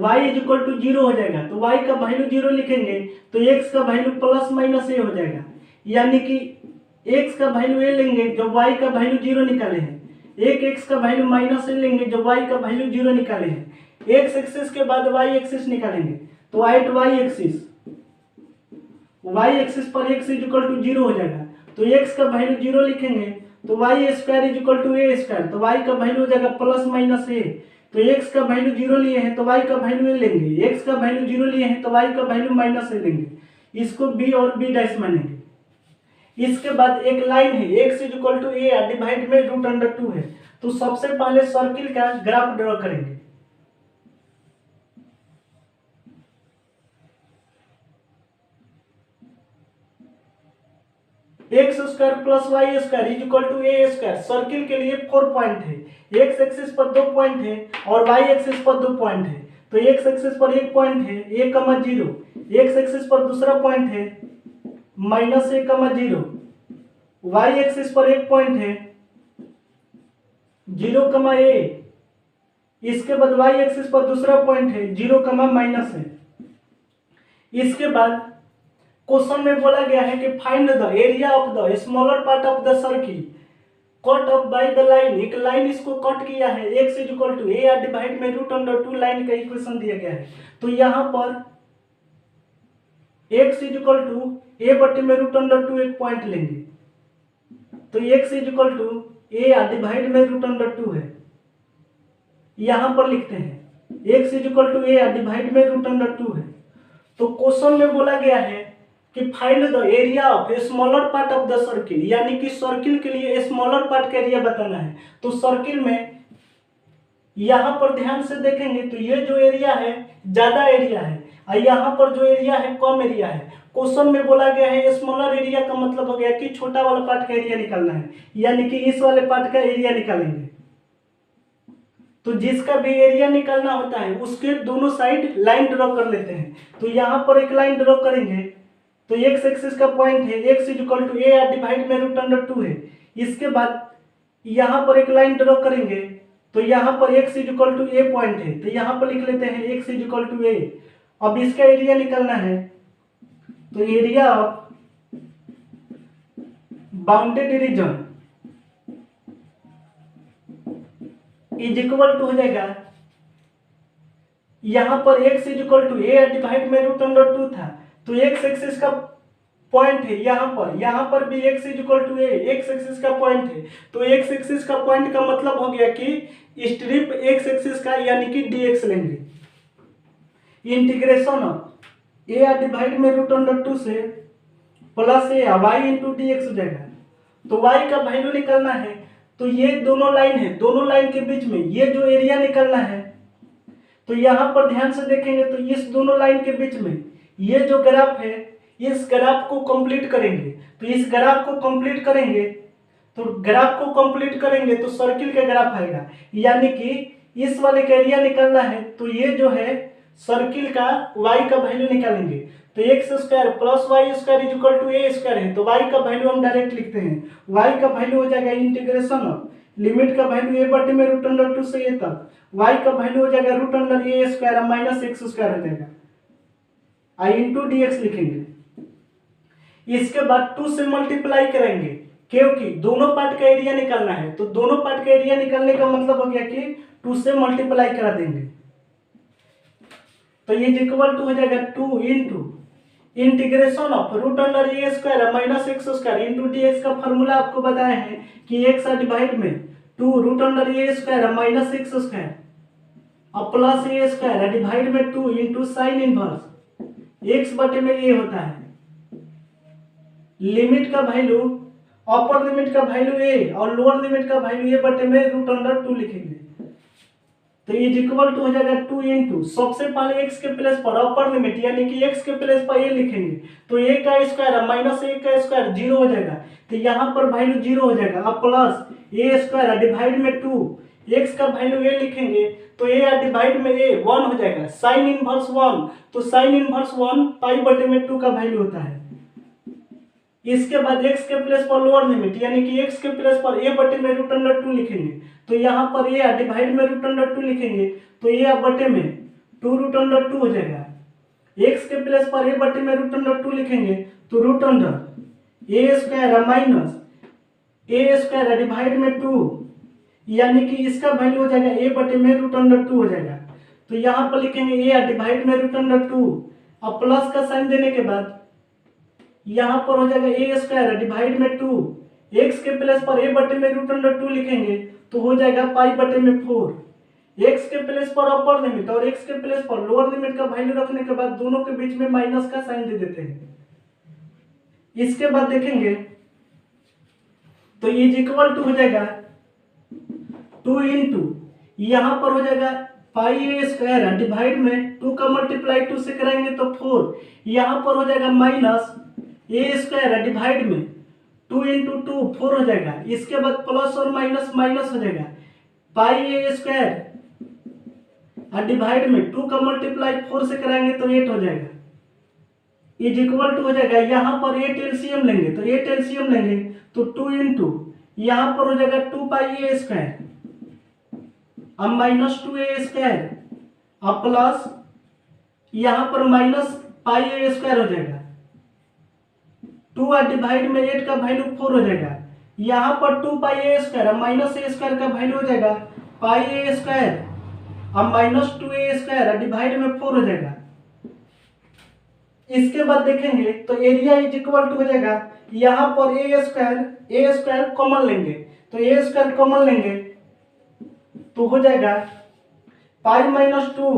y is equal to 0 हो जाएगा तो y का वैल्यू 0 लिखेंगे तो x का वैल्यू प्लस माइनस a हो जाएगा यानी कि x का वैल्यू a लेंगे जब y का वैल्यू 0 निकाले हैं एक x का वैल्यू माइनस a लेंगे जब y का वैल्यू 0 निकाले हैं x एक्सिस के बाद y एक्सिस निकालेंगे तो एट y एक्सिस पर x इज इक्वल टू 0 हो जाएगा तो x का वैल्यू 0 लिखेंगे तो y² is equal to a² तो y का वैल्यू हो जाएगा प्लस माइनस a तो x का वैल्यू 0 लिए हैं तो y का वैल्यू a लेंगे x का वैल्यू 0 लिए हैं तो y का वैल्यू माइनस a लेंगे इसको b और b डैश मानेंगे। इसके बाद एक लाइन है x is equal to a divide में √2 है तो सबसे पहले सर्किल का ग्राफ ड्रॉ करेंगे। x² plus y² is equal to a²। Circle के लिए 4 पॉइंट है x एक्सिस पर 2 पॉइंट है और y एक्सिस पर 2 पॉइंट है तो x एक्सिस पर 1 पॉइंट है a, 0 x एक्सिस पर दूसरा पॉइंट है माइनस a, 0 y एक्सिस पर 1 पॉइंट है 0, a इसके बाद y एक्सिस पर दूसरा पॉइंट है 0, माइनस है। इसके बाद क्वेश्चन में बोला गया है कि find the area of the smaller part of the circle cut off by the line एक लाइन इसको कट किया है x is equal to a divide में √2 लाइन का इक्वेशन दिया गया है तो यहाँ पर x is equal to a बटे में √2 एक पॉइंट लेंगे तो x is equal to a divide में √2 है यहाँ पर लिखते हैं x equal to a divide में √2 है। तो क्वेश्चन में बोला गया है कि find the area of a smaller part of the circle, यानी कि सर्किल के लिए स्मॉलर पार्ट का एरिया बताना है। तो सर्किल में यहाँ पर ध्यान से देखेंगे तो ये जो एरिया है ज्यादा एरिया है और यहाँ पर जो एरिया है कम एरिया है। क्वेश्चन में बोला गया है स्मॉलर एरिया का मतलब हो गया कि छोटा वाला पार्ट का एरिया निकालना है, यानी कि इस वाले पार्ट का एरिया निकालेंगे। तो जिसका भी एरिया निकालना होता है उसके दोनों साइड लाइन ड्रॉ कर लेते हैं। तो यहाँ पर एक लाइन ड्रॉ करेंगे तो x एक्सिस का पॉइंट है x equal to a divide में √2 है। इसके बाद यहाँ पर एक लाइन ड्रॉ करेंगे तो यहाँ पर x equal to a point है, तो यहाँ पर लिख लेते हैं x इक्वल टू ए। अब इसका एरिया निकालना है तो area of bounded region is equal to हो जाएगा, यहाँ पर x equal to a divide में √2 था तो x एक्सिस का पॉइंट है यहाँ पर भी x equal to a x axis का पॉइंट है। तो x एक्सिस का पॉइंट का मतलब हो गया कि स्ट्रिप x एक्सिस का यानी कि dx लेंगे। इंटीग्रेशन ऑफ ए डिवाइड में √2 से प्लस ए y इंटू dx हो जाएगा। तो y का वैल्यू निकालना है तो ये दोनों लाइन है, दोनों लाइन के बीच में ये जो एरिया निकालना है। तो यहाँ पर ध्यान से देखेंगे तो इस दोनों लाइन के बीच में ये जो ग्राफ है इस ग्राफ को कंप्लीट करेंगे। तो इस ग्राफ को कंप्लीट करेंगे तो सर्किल का ग्राफ आएगा, यानी कि इस वाले का एरिया निकालना है तो ये जो है सर्किल का y का वैल्यू निकालेंगे। तो x² plus y² equal to a² है तो y का वैल्यू हम डायरेक्ट लिखते हैं। y का वैल्यू हो जाएगा इंटीग्रेशन ऑफ लिमिट का वैल्यू a में √2 से a तक, y का वैल्यू हो जाएगा √a² माइनस x² हो जाएगा, i इंटू dx लिखेंगे। इसके बाद 2 से मल्टीप्लाई करेंगे क्योंकि दोनों पार्ट का एरिया निकालना है। तो दोनों पार्ट का एरिया निकालने का मतलब हो गया कि 2 से मल्टीप्लाई करा देंगे तो ये इक्वल टू हो जाएगा 2 into integration of √a² minus x² into dx का फॉर्मूला आपको बताया है कि x डिवाइड में 2 √a² माइनस x² और प्लस a² डिवाइड में 2 इंटू साइन इनवर्स x बटे में a होता है। लिमिट का वैल्यू अपर लिमिट का वैल्यू a और लोअर लिमिट का वैल्यू a बटे में √2 लिखेंगे। तो ये इक्वल टू हो जाएगा 2 इंटू सबसे पहले x के प्लेस पर अपर लिमिट यानी कि x के प्लेस पर a लिखेंगे तो a का स्क्वायर माइनस a का स्क्वायर 0 हो जाएगा। तो यहाँ पर वैल्यू 0 हो जाएगा अब प्लस a² डिवाइड में 2 x का वैल्यू a लिखेंगे तो a डिवाइड में a 1 हो जाएगा। साइन इनवर्स 1 तो साइन इनवर्स 1 पाई बटे में 2 का वैल्यू होता है। इसके बाद x के प्लेस पर लोअर लिमिट यानी कि x के प्लेस पर a बटे में √2 लिखेंगे तो यहाँ पर a डिवाइड में √2 लिखेंगे तो a बटे में 2√2 हो जाएगा। x के प्लेस पर a बटे में √2 लिखेंगे तो √a² माइनस a² डिवाइड में 2 यानी कि इसका वैल्यू हो जाएगा a बटे में √2 हो जाएगा। तो यहाँ पर लिखेंगे a डिवाइड में √2 और प्लस का साइन देने के बाद यहाँ पर हो जाएगा a² डिवाइड में 2 x के प्लेस पर a बटे में √2 लिखेंगे तो हो जाएगा पाई बटे में 4। x के प्लेस पर अपर लिमिट और x के प्लेस पर लोअर लिमिट का वैल्यू रखने के बाद दोनों के बीच में माइनस का साइन दे देते हैं। इसके बाद देखेंगे तो ये इक्वल टू हो जाएगा 2 इंटू यहाँ पर हो जाएगा πa² डिवाइड में 2 का मल्टीप्लाई 2 से कराएंगे तो 4 यहाँ पर हो जाएगा माइनस a² डिवाइड में 2 इंटू 2 4 हो जाएगा। इसके बाद प्लस और माइनस माइनस हो जाएगा πa² डिवाइड में 2 का मल्टीप्लाई 4 से कराएंगे तो 8 हो जाएगा इज इक्वल टू हो जाएगा। यहाँ पर 8 एलसीएम लेंगे तो 8 एलसीएम लेंगे तो 2 इंटू यहाँ पर हो जाएगा 2πa² अब माइनस 2a² अब प्लस यहाँ पर माइनस πa² हो जाएगा 2 डिवाइड में 8 का वैल्यू 4 हो जाएगा। यहाँ पर 2πa² माइनस a² का वैल्यू हो जाएगा πa² अब माइनस 2a² डिवाइड में 4 हो जाएगा। इसके बाद देखेंगे तो एरिया इज इक्वल टू हो जाएगा यहाँ पर a² कॉमन लेंगे तो a² कॉमन लेंगे तो हो जाएगा पाई माइनस 2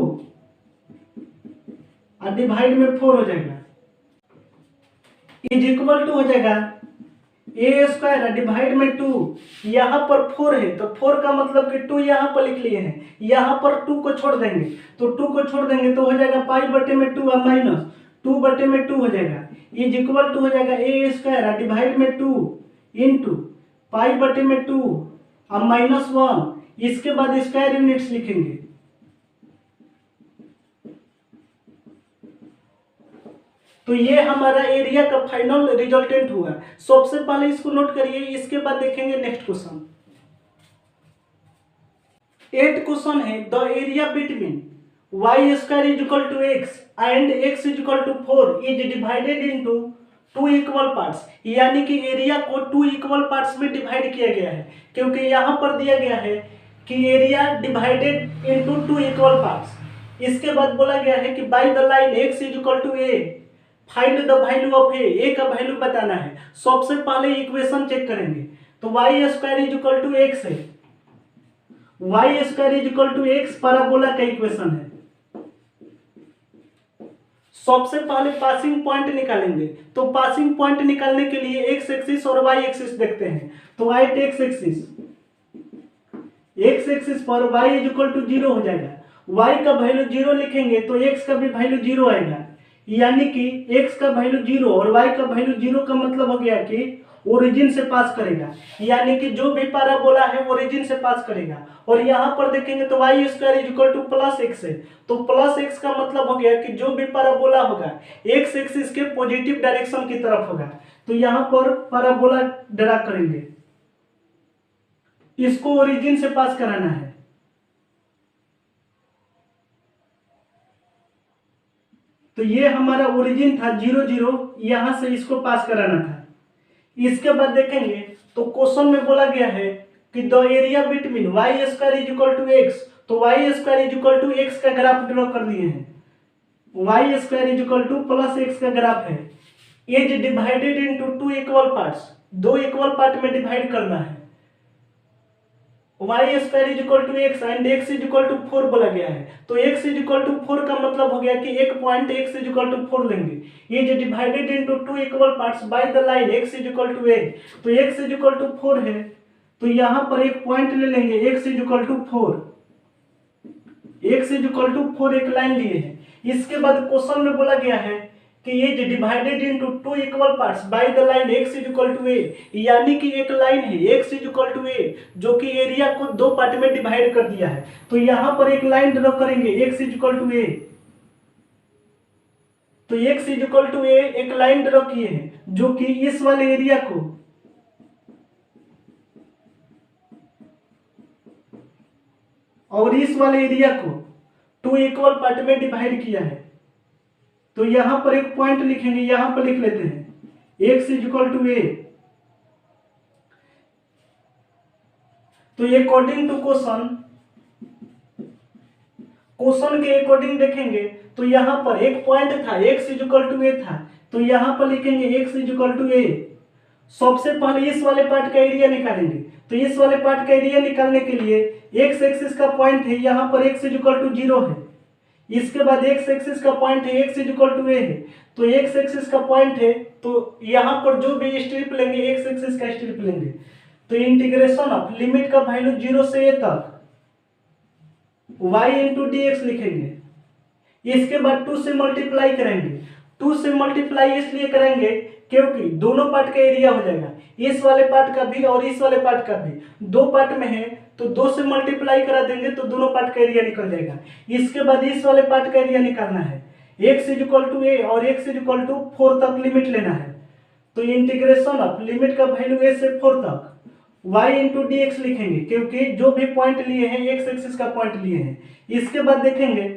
और डिवाइड में 4 हो जाएगा इज इक्वल टू हो जाएगा ए स्क्वायर डिवाइड में 2। यहाँ पर 4 है तो 4 का मतलब कि 2 यहाँ पर लिख लिए हैं, यहाँ पर 2 को छोड़ देंगे तो 2 को छोड़ देंगे तो हो जाएगा पाई बटे में 2 और माइनस 2 बटे में 2 हो जाएगा इज इक्वल टू हो जाएगा ए स्क्वायर डिवाइड में 2 इंटू पाई बटे में 2 और माइनस 1। इसके बाद स्क्वायर यूनिट्स लिखेंगे तो ये हमारा एरिया का फाइनल रिजल्टेंट हुआ। सबसे पहले इसको नोट करिए, इसके बाद देखेंगे नेक्स्ट क्वेश्चन। 8 क्वेश्चन है the area between y square is equal to x and x is equal to 4 is divided into 2 equal parts. यानी कि एरिया को 2 इक्वल पार्ट्स में डिवाइड किया गया है, क्योंकि यहाँ पर दिया गया है कि area divided into 2 equal parts. इसके बाद बोला गया है कि by the line x is equal to a find the value of a का वैल्यू बताना है। सबसे पहले इक्वेशन चेक करेंगे तो y square is equal to x है, y square is equal to x parabola का इक्वेशन है। सबसे पहले पासिंग पॉइंट निकालेंगे तो पासिंग पॉइंट निकालने के लिए x एक्सिस और y एक्सिस देखते हैं तो y x एक्सिस पर y इज इक्वल टू 0 हो जाएगा, y का वैल्यू 0 लिखेंगे तो x का भी वैल्यू 0 आएगा। यानी कि x का वैल्यू 0 और y का वैल्यू 0 का मतलब हो गया कि ओरिजिन से पास करेगा, यानी कि जो भी पैराबोला है ओरिजिन से पास करेगा। और यहाँ पर देखेंगे तो y square is equal to plus x है तो प्लस एक्स का मतलब हो गया कि जो भी पैराबोला होगा x एक्सिस के पॉजिटिव डायरेक्शन की तरफ होगा। तो यहाँ पर पैराबोला ड्रा करेंगे, इसको ओरिजिन से पास कराना है। तो ये हमारा ओरिजिन था 0 0, यहां से इसको पास कराना था। इसके बाद देखेंगे तो क्वेश्चन में बोला गया है कि the area between y square is equal to x, तो y square is equal to x का ग्राफ ड्रॉ कर दिए हैं। y square is equal to plus x का ग्राफ है, is divided into 2 equal parts, 2 equal part में डिवाइड करना है। y square is equal to x and x is equal to 4 बोला गया है तो x इज इक्वल टू 4 का मतलब हो गया कि एक point x is equal to 4 लेंगे, is divided into 2 equal parts by the line x is equal to a। तो x इज इक्वल टू 4 है तो यहाँ पर एक पॉइंट ले लेंगे x is equal to 4, x is equal to 4 एक लाइन लिए हैं। इसके बाद क्वेश्चन में बोला गया है कि ये divided into 2 equal parts by the line x is equal to a, यानी कि एक लाइन है x is equal to a जो कि एरिया को 2 पार्ट में डिवाइड कर दिया है। तो यहाँ पर एक लाइन ड्रॉ करेंगे x is equal to a, तो x is equal to a एक लाइन ड्रॉ किए हैं जो कि इस वाले एरिया को और इस वाले एरिया को 2 इक्वल पार्ट में डिवाइड किया है। तो यहां पर एक पॉइंट लिखेंगे, यहां पर लिख लेते हैं x is equal to a। तो अकॉर्डिंग टू क्वेश्चन के अकॉर्डिंग देखेंगे तो यहां पर एक पॉइंट था x is equal to a था तो यहां पर लिखेंगे x is equal to a। सबसे पहले इस वाले पार्ट का एरिया निकालेंगे तो इस वाले पार्ट का एरिया निकालने के लिए x एक्सिस का पॉइंट है, यहां पर x इज इक्वल टू 0 है। इसके बाद x एक्सिस का पॉइंट है x is equal to a है तो x एक्सिस का पॉइंट है तो यहाँ पर जो भी स्ट्रिप लेंगे x एक्सिस का स्ट्रिप लेंगे तो इंटीग्रेशन ऑफ लिमिट का वैल्यू 0 से a तक y इंटू डी एक्स लिखेंगे। इसके बाद 2 से मल्टीप्लाई करेंगे, 2 से मल्टीप्लाई इसलिए करेंगे क्योंकि दोनों पार्ट का एरिया हो जाएगा, इस वाले पार्ट का भी और इस वाले पार्ट का भी, 2 पार्ट में है तो 2 से मल्टीप्लाई करा देंगे तो दोनों पार्ट का एरिया निकल जाएगा। इसके बाद इस वाले पार्ट का एरिया निकालना है, x is equal to a और x इज इक्वल टू 4 तक लिमिट लेना है। तो इंटीग्रेशन ऑफ लिमिट का वैल्यू a से 4 तक y इंटू डी एक्स लिखेंगे क्योंकि जो भी पॉइंट लिए हैं x एक्सिस का पॉइंट लिए हैं। इसके बाद देखेंगे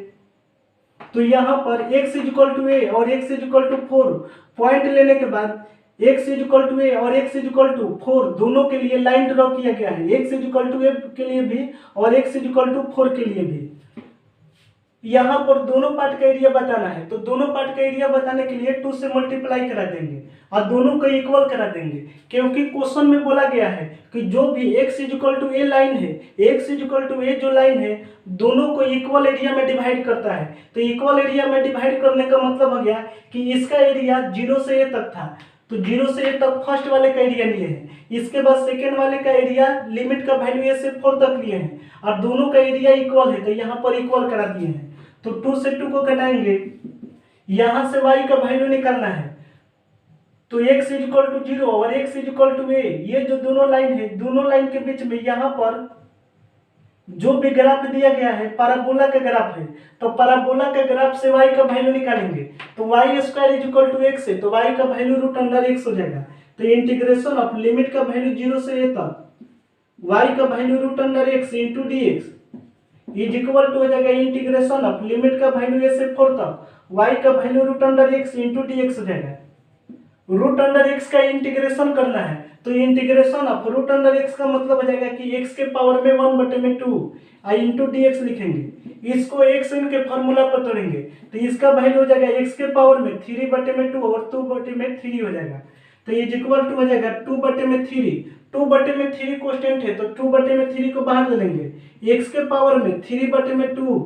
तो यहाँ पर x is equal to a और x is equal to 4 point लेने के बाद x is equal to a और x इज इक्वल टू 4 दोनों के लिए लाइन ड्रॉ किया गया है, x is equal to a के लिए भी और x इज इक्वल टू 4 के लिए भी। यहाँ पर दोनों पार्ट का एरिया बताना है, तो दोनों पार्ट का एरिया बताने के लिए 2 से मल्टीप्लाई करा देंगे और दोनों को इक्वल करा देंगे, क्योंकि क्वेश्चन में बोला गया है कि जो भी x equal to a line है, x इक्वल टू ए जो लाइन है दोनों को इक्वल एरिया में डिवाइड करता है। तो इक्वल एरिया में डिवाइड करने का मतलब हो गया कि इसका एरिया 0 से a तक था, तो 0 से a तक फर्स्ट वाले का एरिया लिए हैं, इसके बाद सेकेंड वाले का एरिया लिमिट का वैल्यू a से 4 तक लिए हैं और दोनों का एरिया इक्वल है, तो यहाँ पर इक्वल करा दिए हैं। तो 2 से 2 को घटाएंगे, यहां से y का वैल्यू निकालना है, तो x इक्वल टू 0 और x इक्वल टू a, ये जो दोनों लाइन है दोनों लाइन के बीच में यहाँ पर जो भी ग्राफ दिया गया है पैराबोला का ग्राफ है, तो पैराबोला के ग्राफ से y का वैल्यू निकालेंगे, तो y square equal to x है, तो y का वैल्यू रूट अंडर x हो जाएगा। तो इंटीग्रेशन ऑफ लिमिट का वैल्यू 0 से a तक y का value root under x into d x is equal to हो जाएगा इंटीग्रेशन ऑफ लिमिट का वैल्यू a से 4 तक y का value root under x into d x हो जाएगा। रूट अंडर x का इंटीग्रेशन करना है, तो integration of root under x का मतलब हो जाएगा कि x के पावर में 1/2 आई इंटू डी एक्स लिखेंगे, इसको x इनके फार्मूला पर तोड़ेंगे, तो इसका वैल्यू हो जाएगा x के पावर में 3/2 और 2/3 हो जाएगा, तो ये इक्वल टू हो जाएगा 2/3। 2/3 कांस्टेंट है, तो 2/3 को बाहर लेंगे, x के पावर में 3/2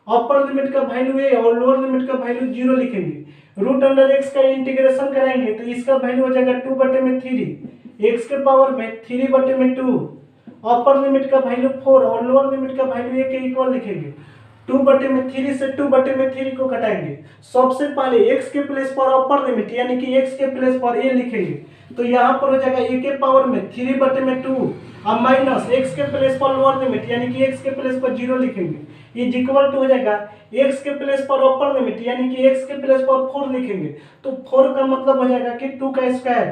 अपर लिमिट का वैल्यू है और लोअर लिमिट का वैल्यू 0 लिखेंगे। रूट अंडर x का इंटीग्रेशन कराएंगे, तो इसका वैल्यू हो जाएगा 2/3, x के पावर में 3/2 अपर लिमिट का वैल्यू 4 और लोअर लिमिट का वैल्यू a के इक्वल लिखेंगे। 2/3 से 2/3 को घटाएंगे, सबसे पहले x के प्लेस पर अपर लिमिट यानी कि x के प्लेस पर a लिखेंगे, तो यहाँ पर हो जाएगा a के पावर में 3/2 और माइनस x के प्लेस पर लोअर लिमिट यानी कि x के प्लेस पर 0 लिखेंगे, इज इक्वल टू हो जाएगा x के प्लेस पर अपर लिमिट यानी कि x के प्लेस पर 4 लिखेंगे, तो 4 का मतलब हो जाएगा कि 2 का स्क्वायर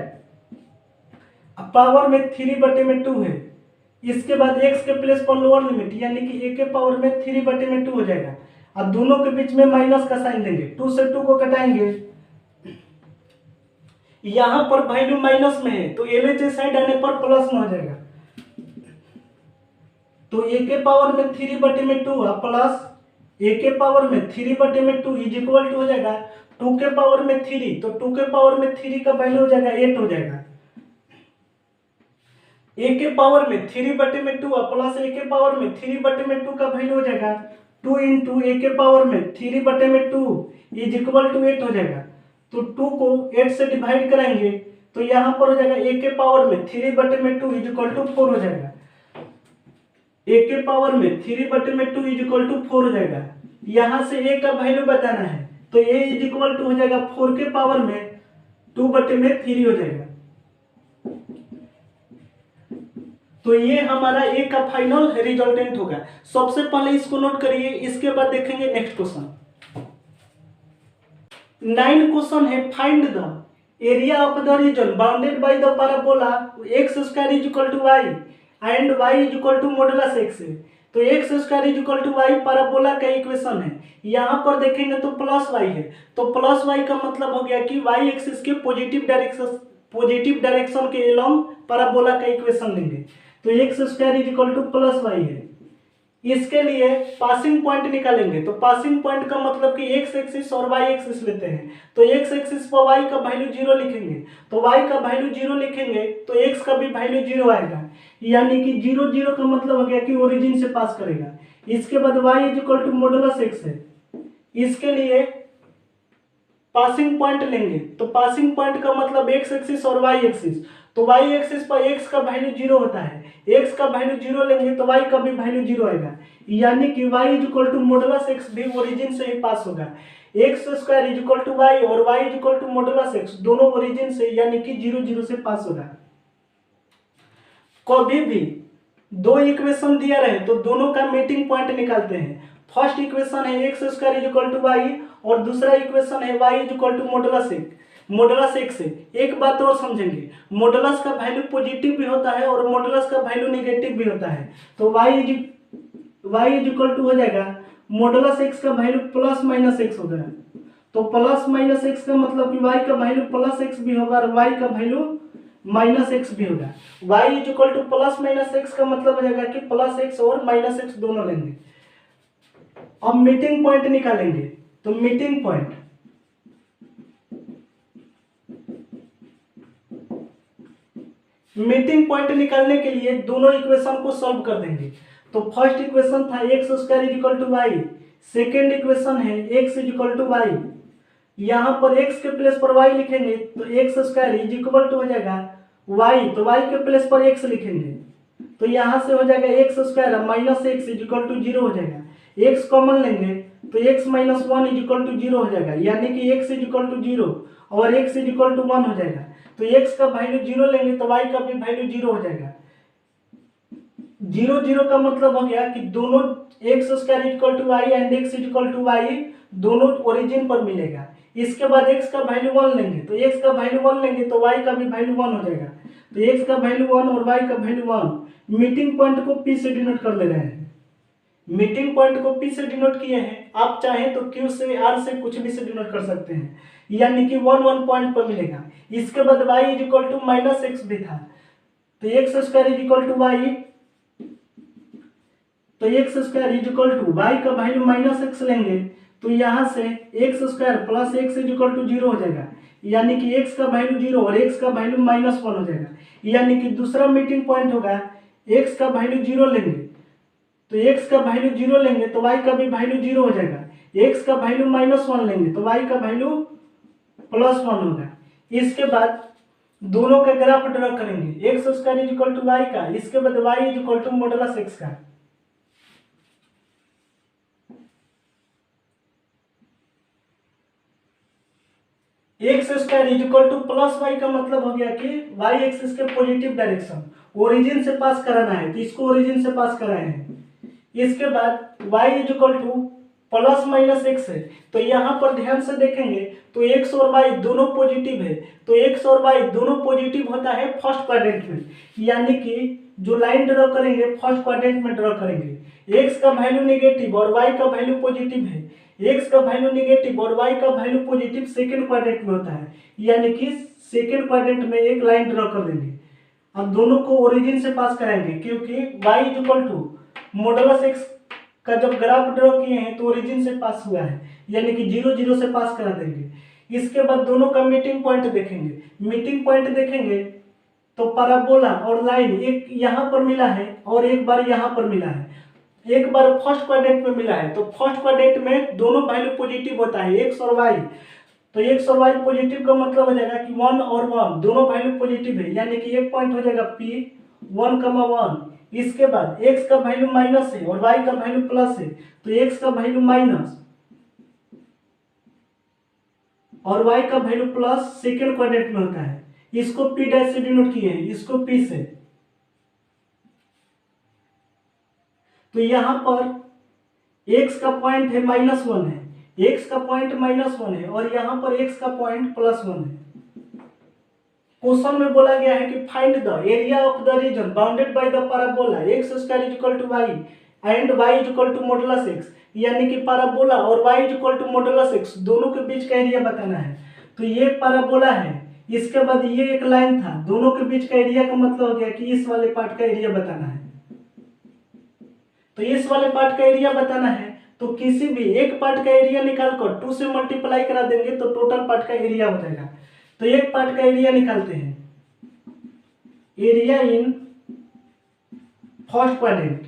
पावर में 3/2 है, इसके बाद x के प्लेस पर लोअर लिमिट यानी कि a के पावर में 3/2 हो जाएगा और दोनों के बीच में माइनस का साइन देंगे, 2 से 2 को घटाएंगे, यहां पर वैल्यू माइनस में है तो LHS साइड आने पर प्लस में हो जाएगा, तो a के पावर में 3/2 प्लस a के पावर में 3/2 इज इक्वल टू हो जाएगा 2 के पावर में 3, तो 2 के पावर में 3 का वैल्यू हो जाएगा 8 हो जाएगा। a के पावर में 3/2 प्लस a के पावर में 3/2 का वैल्यू हो जाएगा 2 इंटू a के पावर में 3/2 इज इक्वल टू 8 हो जाएगा, तो 2 को 8 से डिवाइड कराएंगे, तो यहाँ पर हो जाएगा a के पावर में 3/2 इज इक्वल टू 4 हो जाएगा, a के पावर में 3/2 इज इक्वल टू 4 हो जाएगा। यहाँ से a का वैल्यू बताना है, तो a इज इक्वल टू हो जाएगा 4 के पावर में 2/3 हो जाएगा, तो ये हमारा a का फाइनल रिजल्टेंट होगा। सबसे पहले इसको नोट करिए, इसके बाद देखेंगे नेक्स्ट क्वेश्चन। 9 क्वेश्चन है, find the area of the region bounded by the parabola x square is equal to y and y is equal to modulus x है, तो x square is equal to y parabola का इक्वेशन है, यहाँ पर देखेंगे तो प्लस y है, तो प्लस y का मतलब हो गया कि y एक्सिस के पॉजिटिव डायरेक्शन के अलोंग पैराबोला का इक्वेशन लेंगे, तो x square is equal to plus y है। इसके लिए पासिंग पॉइंट निकालेंगे, तो पासिंग पॉइंट का मतलब कि x एक्सिस और y एक्सिस लेते हैं, तो x एक्सिस पर y का वैल्यू 0 लिखेंगे, तो y का वैल्यू 0 लिखेंगे तो x का भी वैल्यू 0 आएगा, यानी कि 0 0 का मतलब हो गया कि ओरिजिन से पास करेगा। इसके बाद y is equal to modulus x है, इसके लिए पासिंग पॉइंट लेंगे, तो पासिंग पॉइंट का मतलब x एक्सिस और y एक्सिस, तो y एक्सिस पर x का वैल्यू 0 होता है, x का वैल्यू 0 लेंगे तो y का भी वैल्यू 0 आएगा, यानी कि y is equal to modulus x भी ओरिजिन से ही पास होगा। x square is equal to y और y is equal to modulus x दोनों ओरिजिन से यानी कि 0 0 से पास होगा। कभी भी दो इक्वेशन दिया रहे तो दोनों का मीटिंग पॉइंट निकालते हैं। फर्स्ट इक्वेशन है x square is equal to y और दूसरा इक्वेशन है y is equal to modulus x है। एक बात और समझेंगे, मॉडुलस का वैल्यू पॉजिटिव भी होता है और मॉडुलस का वैल्यू नेगेटिव भी होता है, तो y इज इक्वल टू हो जाएगा मॉडुलस x का वैल्यू प्लस माइनस x होगा, तो प्लस माइनस x का मतलब कि y का वैल्यू प्लस x भी होगा और y का वैल्यू माइनस x भी होगा। y is equal to plus minus x का मतलब हो जाएगा कि प्लस x और माइनस x दोनों लेंगे। अब मीटिंग पॉइंट निकालेंगे। तो मीटिंग पॉइंट निकालने के लिए दोनों इक्वेशन को सॉल्व कर देंगे। तो फर्स्ट इक्वेशन था x square is equal to y, second equation है x is equal to y. यहाँ पर x के प्लेस पर y लिखेंगे तो x square is equal to हो जाएगा y, तो y के प्लेस पर x लिखेंगे तो यहाँ से हो जाएगा x square minus x is equal to zero हो जाएगा। x कॉमन लेंगे तो x minus one is equal to zero हो जाएगा, यानी कि x is equal to zero और x is equal to one हो जाएगा। तो x का वैल्यू जीरो लेंगे तो y का भी वैल्यू जीरो हो जाएगा। जीरो जीरो का मतलब हो गया कि दोनों x square equal to y and x equal to y दोनों ओरिजिन पर मिलेगा। इसके बाद x का वैल्यू वन लेंगे तो x का वैल्यू वन लेंगे तो y का भी वैल्यू वन हो जाएगा। तो x का वैल्यू वन और y का वैल्यू वन। मीटिंग पॉइंट को p से डिनोट कर ले रहे हैं। मीटिंग पॉइंट को p से डिनोट किए हैं, आप चाहें तो q से r से कुछ भी से डिनोट कर सकते हैं, यानी कि वन वन पॉइंट पर मिलेगा। इसके बाद y is equal to minus x भी था तो x square is equal to y, तो x square is equal to y का वैल्यू माइनस एक्स लेंगे तो यहाँ से x square plus x is equal to zero हो जाएगा, यानी कि एक्स का वैल्यू जीरो और एक्स का वैल्यू माइनस वन हो जाएगा। यानी कि दूसरा मीटिंग पॉइंट होगा एक्स का वैल्यू जीरो लेंगे तो एक्स का वैल्यू जीरो लेंगे तो वाई का भी वैल्यू जीरो हो जाएगा। एक्स का वैल्यू माइनस वन लेंगे तो वाई का वैल्यू प्लस वन होगा। इसके बाद दोनों का ग्राफ ड्रॉ करेंगे, x square is equal to y का, इसके बाद y is equal to modulus x का। X square is equal to plus y का मतलब हो गया कि वाई एक्सिस के पॉजिटिव डायरेक्शन ओरिजिन से पास कराना है तो इसको ओरिजिन से पास कराए हैं। इसके बाद y is equal to plus minus x है तो यहाँ पर ध्यान से देखेंगे तो x और y दोनों पॉजिटिव है, तो x और y दोनों पॉजिटिव होता है फर्स्ट क्वाड्रेंट में, यानी कि जो लाइन ड्रॉ करेंगे फर्स्ट क्वाड्रेंट में ड्रॉ करेंगे। x का वैल्यू नेगेटिव और y का वैल्यू पॉजिटिव है, x का वैल्यू नेगेटिव और y का वैल्यू पॉजिटिव सेकंड क्वाड्रेंट में होता है, यानी कि सेकंड क्वाड्रेंट में एक लाइन ड्रॉ कर देंगे। अब दोनों को ओरिजिन से पास कराएंगे क्योंकि y is equal to modulus x का जब ग्राफ ड्रॉ किए हैं तो ओरिजिन से पास हुआ है, यानी कि जीरो जीरो से पास करा देंगे। इसके बाद दोनों का मीटिंग पॉइंट देखेंगे। मीटिंग पॉइंट देखेंगे तो पैराबोला और लाइन एक यहाँ पर मिला है और एक बार यहाँ पर मिला है। एक बार फर्स्ट क्वाड्रेंट में मिला है तो फर्स्ट क्वाड्रेंट में दोनों वैल्यू पॉजिटिव होता है एक्स और वाई, तो एक्स और वाई पॉजिटिव का मतलब हो जाएगा कि वन और वन दोनों वैल्यू पॉजिटिव है, यानी कि एक पॉइंट हो जाएगा पी वन कमा वन। इसके बाद x का वैल्यू माइनस है और y का वैल्यू प्लस है तो x का वैल्यू माइनस और y का वैल्यू प्लस सेकंड क्वाड्रेंट में होता है। इसको p डैश से डिनोट किए हैं, इसको p से। तो यहाँ पर x का पॉइंट है माइनस वन है, x का पॉइंट माइनस वन है और यहाँ पर x का पॉइंट प्लस वन है। क्वेश्चन में बोला गया है कि find the area of the region bounded by the parabola x square is equal to y and y is equal to modulus x, यानी कि पैराबोला और y is equal to modulus x दोनों के बीच का एरिया बताना है। तो ये पैराबोला है, इसके बाद ये एक लाइन था, दोनों के बीच का एरिया का मतलब हो गया कि इस वाले पार्ट का एरिया बताना है। तो इस वाले पार्ट का एरिया बताना है तो किसी भी एक पार्ट का एरिया निकालकर 2 से मल्टीप्लाई करा देंगे तो टोटल पार्ट का एरिया हो जाएगा। तो एक पार्ट का एरिया निकालते हैं, area in first quadrant.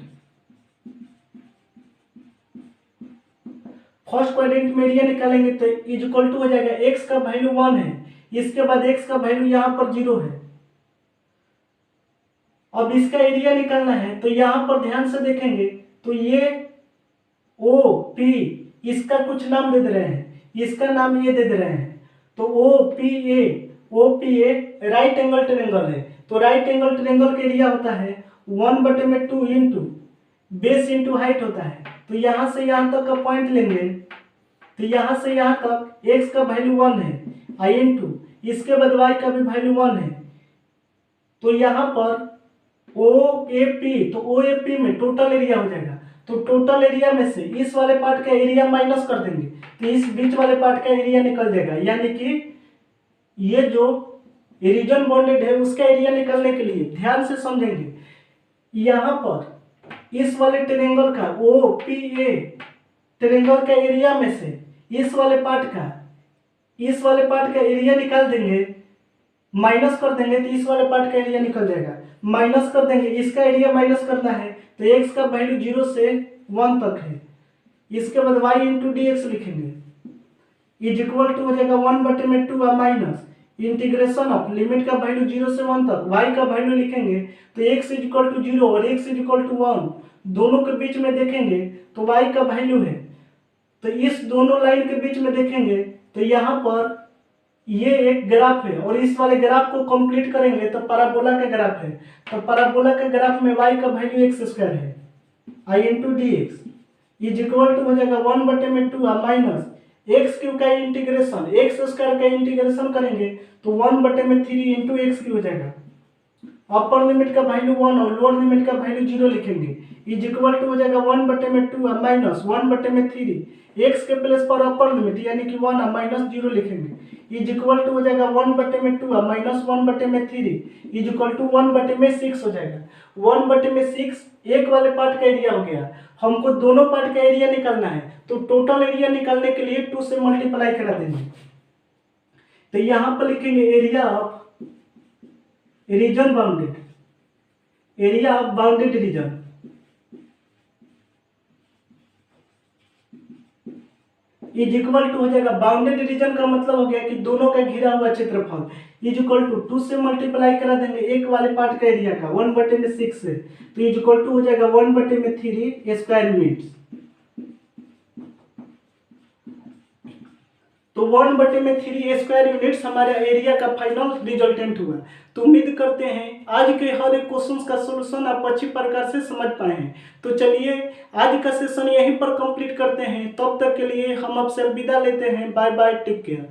First quadrant में एरिया निकालेंगे तो इज इक्वल टू हो जाएगा एक्स का वैल्यू वन है, इसके बाद एक्स का वैल्यू यहाँ पर जीरो है। अब इसका एरिया निकालना है तो यहाँ पर ध्यान से देखेंगे तो ये ओ पी इसका कुछ नाम दे दे रहे हैं, इसका नाम ये दे दे रहे हैं। तो O P A right angle triangle है, तो राइट एंगल ट्रायंगल का एरिया होता है 1/2 इंटू बेस इंटू हाइट होता है। तो यहाँ से यहाँ तक का पॉइंट लेंगे तो यहाँ से यहाँ तक x का वैल्यू 1 है आई इंटू इसके बाद y का भी वैल्यू 1 है। तो यहाँ पर ओ ए पी में टोटल एरिया हो जाएगा, तो टोटल एरिया में से इस वाले पार्ट का एरिया माइनस कर देंगे तो इस बीच वाले पार्ट का एरिया निकल जाएगा, यानी कि ये जो रीजन बाउंडेड है उसका एरिया निकालने के लिए ध्यान से समझेंगे। यहाँ पर इस वाले ट्रायंगल का ओ पी ए ट्रायंगल का एरिया में से इस वाले पार्ट का एरिया निकाल देंगे, माइनस कर देंगे तो इस वाले पार्ट का एरिया निकल जाएगा। माइनस कर देंगे, इसका एरिया माइनस करना है तो x का वैल्यू 0 से 1 तक है। इसके बाद y इंटू डी एक्स लिखेंगे इज इक्वल टू हो जाएगा 1/2 माइनस इंटीग्रेशन ऑफ लिमिट का वैल्यू 0 से 1 तक y का वैल्यू लिखेंगे तो x इज इक्वल टू 0 और x इज इक्वल टू 1 दोनों के बीच में देखेंगे तो y का वैल्यू है। तो इस दोनों लाइन के बीच में देखेंगे तो यहाँ पर ये एक ग्राफ है और इस वाले ग्राफ को कंप्लीट करेंगे तो पैराबोला का ग्राफ है। तो पैराबोला के ग्राफ में y का वैल्यू x² है, i into d x is equal to हो जाएगा 1/2 माइनस एक्स क्यू का इंटीग्रेशन x² का इंटीग्रेशन करेंगे तो 1/3 इंटू एक्स क्यू हो जाएगा। अपर लिमिट का वैल्यू 1 और लोअर लिमिट का वैल्यू 0 लिखेंगे इज इक्वल टू हो जाएगा 1/2 माइनस 1/3 एक्स के प्लेस पर अपर लिमिट यानी कि 1 माइनस 0 लिखेंगे इज इक्वल टू हो जाएगा 1/2 माइनस 1/3 इज इक्वल टू 1/6 हो जाएगा। 1/6 एक वाले पार्ट का एरिया हो गया, हमको दोनों पार्ट का एरिया निकालना है तो टोटल एरिया निकालने के लिए 2 से मल्टीप्लाई करा देंगे। तो यहाँ पर लिखेंगे area of region bounded, area of bounded region is equal to हो जाएगा, बाउंडेड रीजन का मतलब हो गया कि दोनों का घिरा हुआ क्षेत्रफल इज इक्वल टू 2 से मल्टीप्लाई करा देंगे एक वाले पार्ट का एरिया का 1/6 से तो इज इक्वल टू हो जाएगा 1/3 स्क्वायर यूनिट्स। तो 1/3 स्क्वायर यूनिट्स हमारे एरिया का फाइनल रिजल्टेंट हुआ। तो उम्मीद करते हैं आज के हर एक क्वेश्चन का सॉल्यूशन आप अच्छी प्रकार से समझ पाए हैं। तो चलिए आज का सेशन यहीं पर कंप्लीट करते हैं, तब तक के लिए हम आपसे विदा लेते हैं। Bye bye, take care.